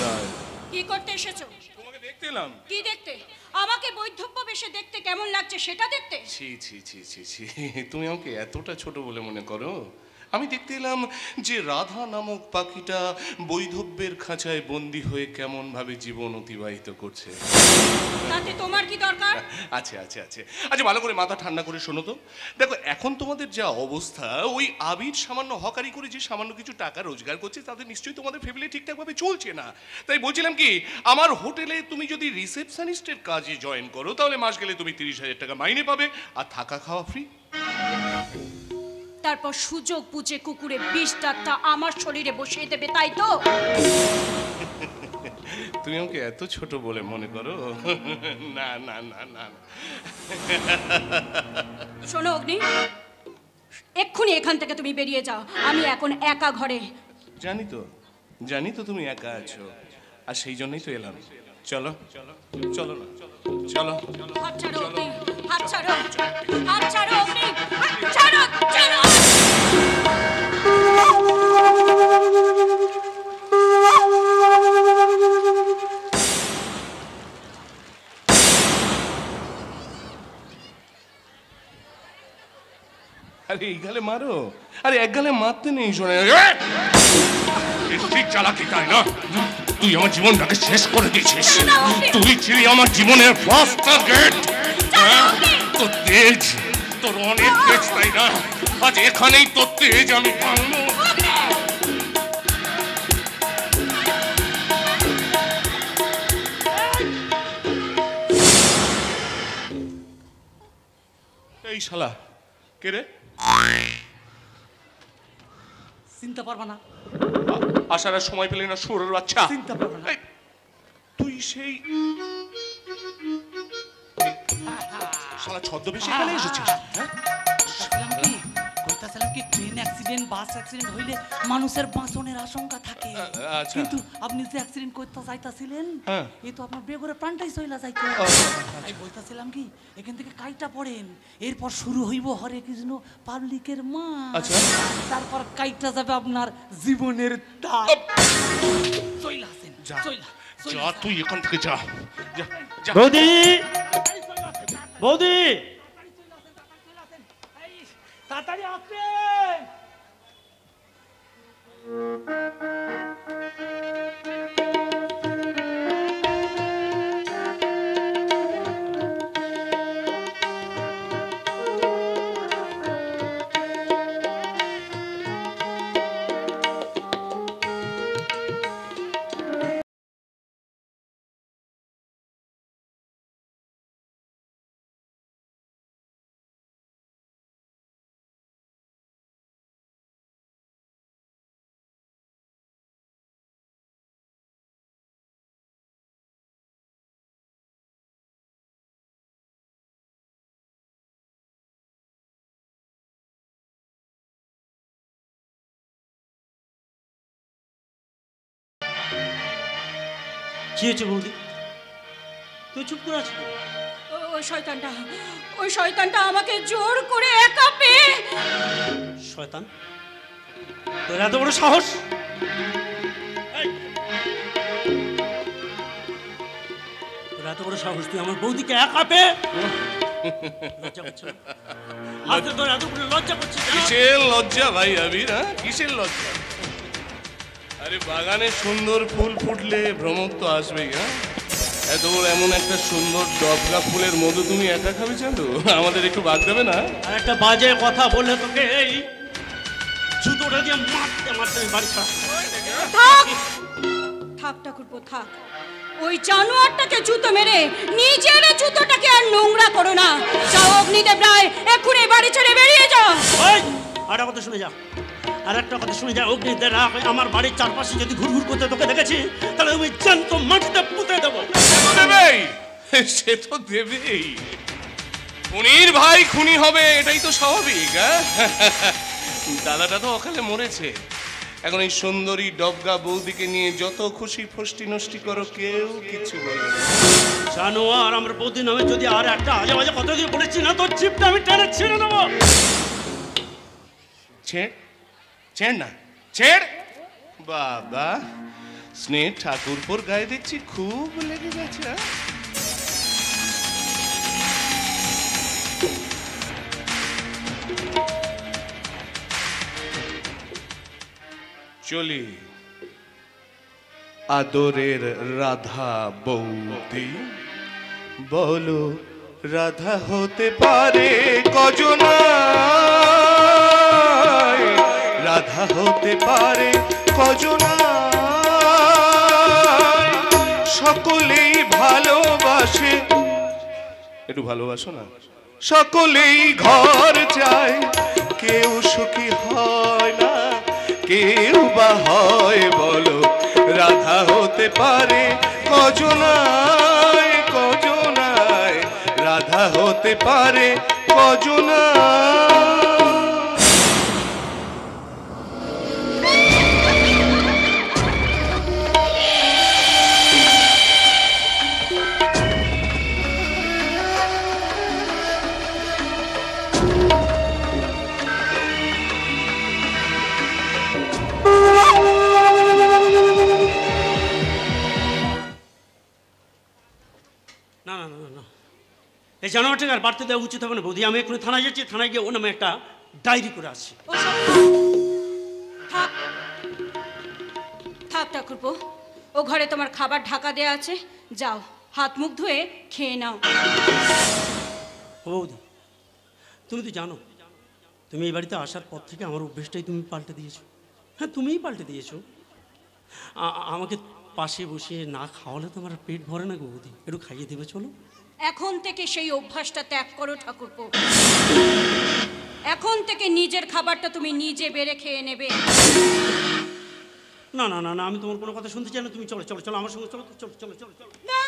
রায়। কি করতে এসেছো? তোমাকে দেখতে এলাম। কি দেখতে? আমাকে বৈধব্য বেশে দেখতে কেমন লাগছে সেটা দেখতে? ছি ছি ছি ছি ছি, তুমি আমাকে এতটা ছোট বলে মনে করো? আমি দেখতে এলাম যে রাধা নামক পাখিটা বৈধব্যের খাঁচায় বন্দী হয়ে কেমন ভাবে জীবন অতিবাহিত করছে। তাতে তোমার কি দরকার? আচ্ছা আচ্ছা আচ্ছা আচ্ছা, ভালো করে মাথা ঠান্ডা করে শোনো তো। দেখো, এখন তোমাদের যা অবস্থা, ওই আবির সামান্য হকারি করে যে সামান্য কিছু টাকা রোজগার করছে, তাদের নিশ্চয়ই তোমাদের ফ্যামিলি ঠিকঠাকভাবে চলছে না। তাই বলছিলাম কি, আমার হোটেলে তুমি যদি রিসেপশনিস্টের কাজে জয়েন করো, তাহলে মাস গেলে তুমি 30,000 টাকা মাইনে পাবে, আর থাকা খাওয়া ফ্রি। তারপর সুযোগ বুঝে কুকুরে 20টা আমার শরীরে বসিয়ে দেবে, তাই তো? তুমি আমাকে এত ছোট বলে মনে করো? না না না না। শোনো অগ্নি, এক্ষুনি এখান থেকে তুমি বেরিয়ে যাও। আমি এখন একা ঘরে। জানি তো তুমি একা আছো, আর সেই জন্যই তো এলাম। চলো চলো না, চলো। হাত ছাড়ো অগ্নি, হাত ছাড়ো, হাত ছাড়ো অগ্নি, হাত ছাড়ো, চলো। আরে এই গালে মারো, আরে এক গালে মারতে নেই। শোনে ঠিক চালাকি, তাই না? তুই আমার জীবনটাকে শেষ করে দিয়েছিস। তুই ছিলি আমার জীবনের ফার্স্ট টার্গেট। তোর তেজ, তোর অনেক তেজ, তাই না? আজ এখানেই তোর তেজ আমি ভাঙবো। এই শালা কে রে? চিনতে পারবা না? আসার আর সময় পেলে না, শুয়োরের বাচ্চা। চিনতে পারবা না? তুই সেই শালা ছদ্মবেশে এখানে এসেছিস? কইতাছিলাম কি ট্রেন অ্যাক্সিডেন্ট, বাস অ্যাক্সিডেন্ট হইলে মানুষের বাঁচনের আশঙ্কা থাকে। আচ্ছা। কিন্তু আপনি যে অ্যাক্সিডেন্ট করতে যাইতাছিলেন, এই তো আপনার বেগরে প্রাণটাই চইলা যাইতো। আমি বলতাছিলাম কি, এখান থেকে কাইটা পড়েন, এরপর শুরু হইব হরে কৃষ্ণ পাবলিকের মা। আচ্ছা। তারপর কাইটা যাবে আপনার জীবনের তার। চইলা আছেন, চইলা। যা তুই এখান থেকে যা, যা যা। বৌদি, বৌদি, তাড়াতাড়ি আসবেন। কি হয়েছে বৌদি? তুই চুপ করে আছিস? ওই শয়তানটা আমাকে জোর করে একা পেয়ে। শয়তান? তোর এত বড় সাহস? তোর এত বড় সাহস, তুই আমার বৌদিকে একা পেয়ে? লজ্জা করছে না? হাতে তোর এত বড় লজ্জা করছিস? কিসের লজ্জা ভাই আবির? কিসের লজ্জা? আরে বাগানে সুন্দর ফুল ফুটলে ভ্রমক তো আসবেই। এত বড় এমন একটা সুন্দর ডবকা ফুলের মধু তুমি একা খাবে? চাঁদু, আমাদের একটু বাদ দেবে না? আর একটা বাজে কথা বললে তোকে এই জুতোটা দিয়ে মারতে মারতে আমি বাড়ি ছাড়া। থাক ঠাকুরপো, থাক। ওই জানোয়ারটাকে জুতো মেরে নিজের জুতোটাকে আর নোংরা করো না। যাও অগ্নিদেব রায়, এক্ষুনি বাড়ি ছেড়ে বেরিয়ে যাও। ওই আর কথা শুনে যা, আর একটা কথা শুনে যা। অগ্নিদেব রায় আমার বাড়ির চারপাশে যদি ঘুরঘুর করতে তোকে দেখেছি, তাহলে আমি জ্যান্ত মাটিতে পুঁতে দেবো। দেবেই, সে তো দেবেই। খুনির ভাই খুনি হবে, এটাই তো স্বাভাবিক। দাদাটা তো অকালে মরেছে। এখন এই সুন্দরী ডবগা বৌদিকে নিয়ে যত খুশি ফষ্টি নষ্টি করো, কেউ কিছু বলবে না। জানোয়ার, আমার বৌদি নামে যদি আর একটা আজে বাজে কথা দিয়ে বলেছি না, তোর জিপটা আমি টেনে ছিঁড়ে দেবো। ছেড়, ছেড় না, ছেড়। বাবা, স্নেহ ঠাকুরপোর গায়ে দেখছি খুব লেগে গেছে। চলি। আদরের রাধা বৌদি, বলো রাধা হতে পারে কজনা, রাধা হতে পারে কজনা, সকলেই ভালোবাসে, একটু ভালোবাসো না। সকলেই ঘর চায়, কেউ সুখী হয় না, কেউ বা হয় বলো রাধা হতে পারে কজনায়, কজনায় রাধা হতে পারে কজনা। না না না না, এই জানোয়ারটাকে আর বাড়তে দেওয়া উচিত হবে না বৌদি। আমি এক্ষুনি থানায় যাচ্ছি, থানায় গিয়ে ও নামে একটা ডায়েরি করে আসছি। থাক থাক ঠাকুরপো, ও ঘরে তোমার খাবার ঢাকা দেয়া আছে, যাও হাত মুখ ধুয়ে খেয়ে নাও। ও বৌদি, তুমি তো জানো তুমি এই বাড়িতে আসার পর থেকে আমার অভ্যেসটাই তুমি পাল্টে দিয়েছো। হ্যাঁ, তুমিই পাল্টে দিয়েছো। আমাকে পাশে বসিয়ে না খাওয়ালে তোমার পেট ভরে না গো বৌদি, একটু খাইয়ে দেবে চলো। এখন থেকে সেই অভ্যাসটা ত্যাগ করো ঠাকুরপো। এখন থেকে নিজের খাবারটা তুমি নিজে বেড়ে খেয়ে নেবে। না না না না, আমি তোমার কোনো কথা শুনতে চাই না। তুমি চলো চলো চলো আমার সঙ্গে, চলো চলো চলো চলো চলো। না,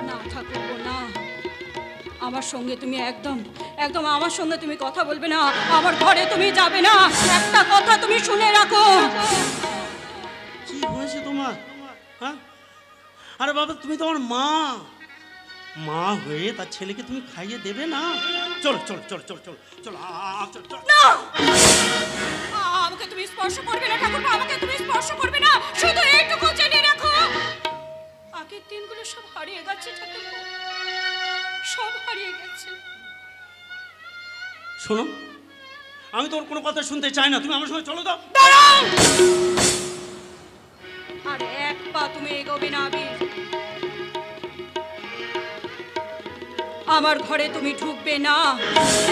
না ঠাকুরপো না, আমার সঙ্গে তুমি একদম একদম আমার সঙ্গে তুমি কথা বলবে না, আমার ঘরে তুমি যাবে না। একটা কথা তুমি শুনে রাখো। কি হয়েছে তোমার? হ্যাঁ, আরে বাবা তুমি তো আমার মা, মা হয়ে তার ছেলেকে তুমি খাইয়ে দেবে না? চলো চলো চলো চলো চলো চলো চলো। না, আমাকে তুমি স্পর্শ করবে না ঠাকুরপো, আমাকে তুমি স্পর্শ করবে না। শুধু এইটুকু জেনে রাখো, আগের দিনগুলো সব হারিয়ে গেছে ঠাকুরপো, সব হারিয়ে গেছে। শোনো, আমি তোর কোনো কথা শুনতে চাই না, তুমি আমার সঙ্গে চলো। দাও দাঁড়াও, আর এক পা তুমি এগোবে না আবির। আমার ঘরে তুমি ঢুকবে না।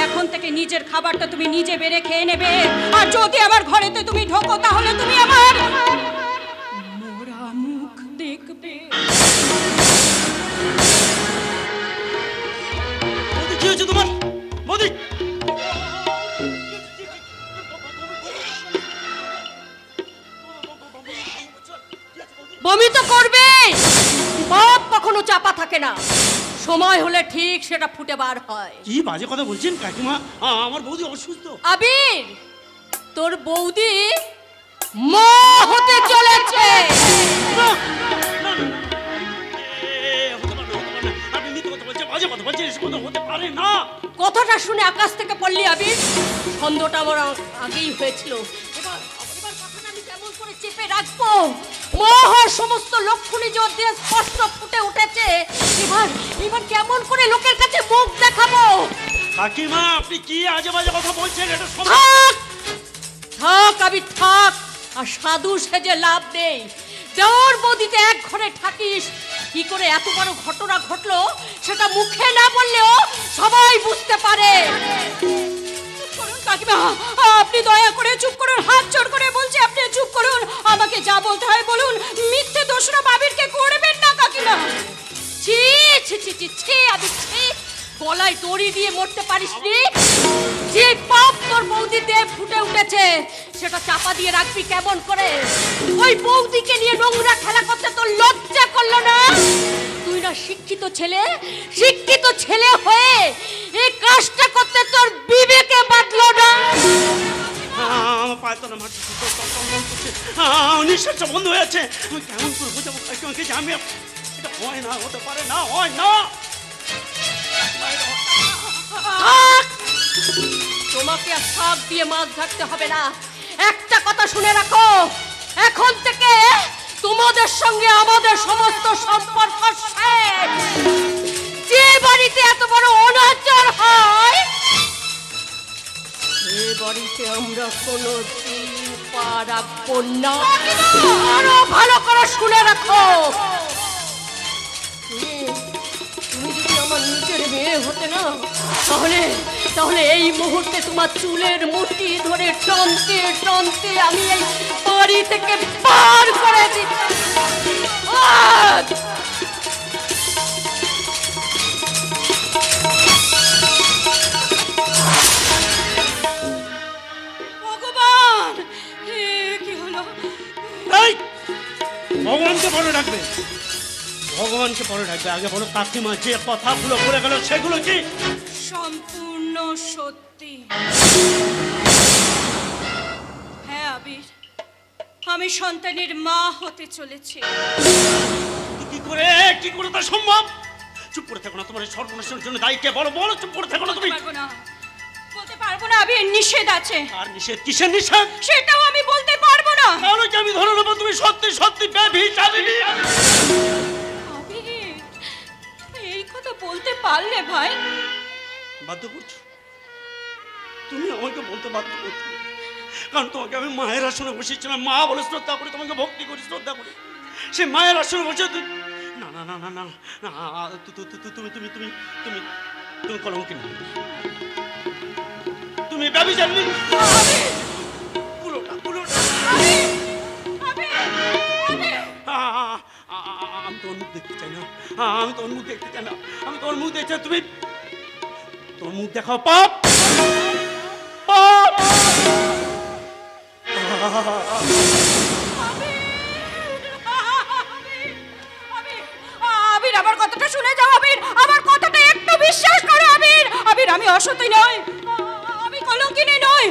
এখন থেকে নিজের খাবারটা তুমি নিজে বেড়ে খেয়ে নেবে। আর যদি আমার ঘরেতে তুমি ঢোকো তাহলে তুমি আমার মোরা মুখ দেখবে। বৌদি, কি হয়েছে তোমার? বৌদি, বমি তো করবে, পাপ কখনো চাপা থাকে না, সময় হলে ঠিক সেটা ফুটে বার হয়। কি বাজে কথা বলছেন কাকিমা? আমার বৌদি অসুস্থ। আবির, তোর বৌদি মা হতে চলেছে। না, না, না, না, হতে পারে না, হতে পারে না। আপনি মিথ্যে কথা বলছেন, বাজে কথা বলছেন, এসব কথা হতে পারে না। কথাটা শুনে আকাশ থেকে পড়লি আবির? ছন্দটা আমার আগেই হয়েছিল। এবার কথাটা আমি কেমন করে চেপে রাখবো? মহার সমস্ত লক্ষণই যে দিয়ে স্পষ্ট ফুটে উঠেছে। এবার কেমন করে লোকের কাছে মুখ দেখাবো? কাকিমা, আপনি কি আজে বাজে কথা বলছেন? এটা সব থাক থাক আবির থাক, আর সাধু সেজে লাভ নেই। দেওর বৌদিতে এক ঘরে থাকিস, কি করে এত বড় ঘটনা ঘটলো সেটা মুখে না বললেও সবাই বুঝতে পারে। কাকিমা, আপনি দয়া করে চুপ করুন, হাত জোড় করে বলছি আপনি চুপ করুন। আমাকে যা বলতে হয় বলুন, মিথ্যে দোষরা আবিরকে করবেন না কাকিমা। ছি ছি ছি ছি ছি আবির, ছি, গলায় দড়ি দিয়ে মরতে পারিস নি? যে পাপ তোর বৌদি দেহ ফুটে উঠেছে সেটা চাপা দিয়ে রাখবি কেমন করে? ওই বৌদিকে নিয়ে নোংরা খেলা করতে তোর লজ্জা করলো না? তুই না শিক্ষিত ছেলে, শিক্ষিত ছেলে হয়ে এই কাজটা করতে তোর বিবেকে বাঁধলো না? আমার পায়ে তো না মারছে, নিঃশ্বাসটা বন্ধ হয়ে আছে। আমি কেমন করে বোঝাবো কাকিমাকে যে আমি এটা হয় না, হতে পারে না, হয় না। থাক তোমাকে আর শাক দিয়ে মাছ ধরতে হবে না। একটা কথা শুনে রাখো, এখন থেকে তোমাদের সঙ্গে আমাদের সমস্ত সম্পর্ক শেষ। যে বাড়িতে এত বড় অনাচার হয় সে বাড়িতে আমরা কোনো দিন পা রাখবো না। আরো ভালো করে শুনে রাখো, তুমি যদি আমার নিজের মেয়ে হতে না, তাহলে এই মুহূর্তে তোমার চুলের মুঠি ধরে টানতে টানতে আমি এই বাড়ি থেকে পার করে দিতাম। ভগবান, কি হলো? ভগবানকে পরে ডাকবে, ভগবানকে পরে ডাকবে। আগে বলো কাকিমা যে কথাগুলো বলে গেল সেগুলো কি সম্পূর্ণ সত্যি। হ্যাঁ আবির, আমি সন্তানের মা হতে চলেছি। কি করে তা সম্ভব? চুপ করে থাকো না, তোমার সর্বনাশের জন্য দায়ী কে? বলো বলো, চুপ করে থাকো না তুমি। বলতে পারবো না আবির, নিষেধ আছে। আর নিষেধ? কিসের নিষেধ? সেটাও আমি বলতে পারবো না। তাহলে কি আমি ধরে নেবো তুমি সত্যি সত্যি ব্যভিচারিণী? আবির, এই কথা বলতে পারলে ভাই? বাধ্য করছো তুমি আমাকে বলতে, বাধ্য করছো কারণ তোমাকে আমি মায়ের আসনে বসেছিলাম, মা বলে শ্রদ্ধা করি, তোমাকে ভক্তি করি, শ্রদ্ধা করি। সে মায়ের আসনে বসে তুই না না না না না না, তুমি তুমি তুমি তুমি তুমি কলঙ্কিনী, তুমি ব্যভিচারিণী। আমি তোর মুখ দেখতে চাই না, আমি তোর মুখ দেখতে চাই না, আমি তোর মুখ দেখতে চাই। তুমি তোর মুখ দেখাও পাপ, পাপ। আবির, আমার কথাটা শুনে যাও আবির, আমার কথাটা একটু বিশ্বাস করো আবির। আবির, আমি অসতী নই, আমি কলঙ্কিনী নই।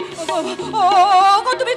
ওগো তুমি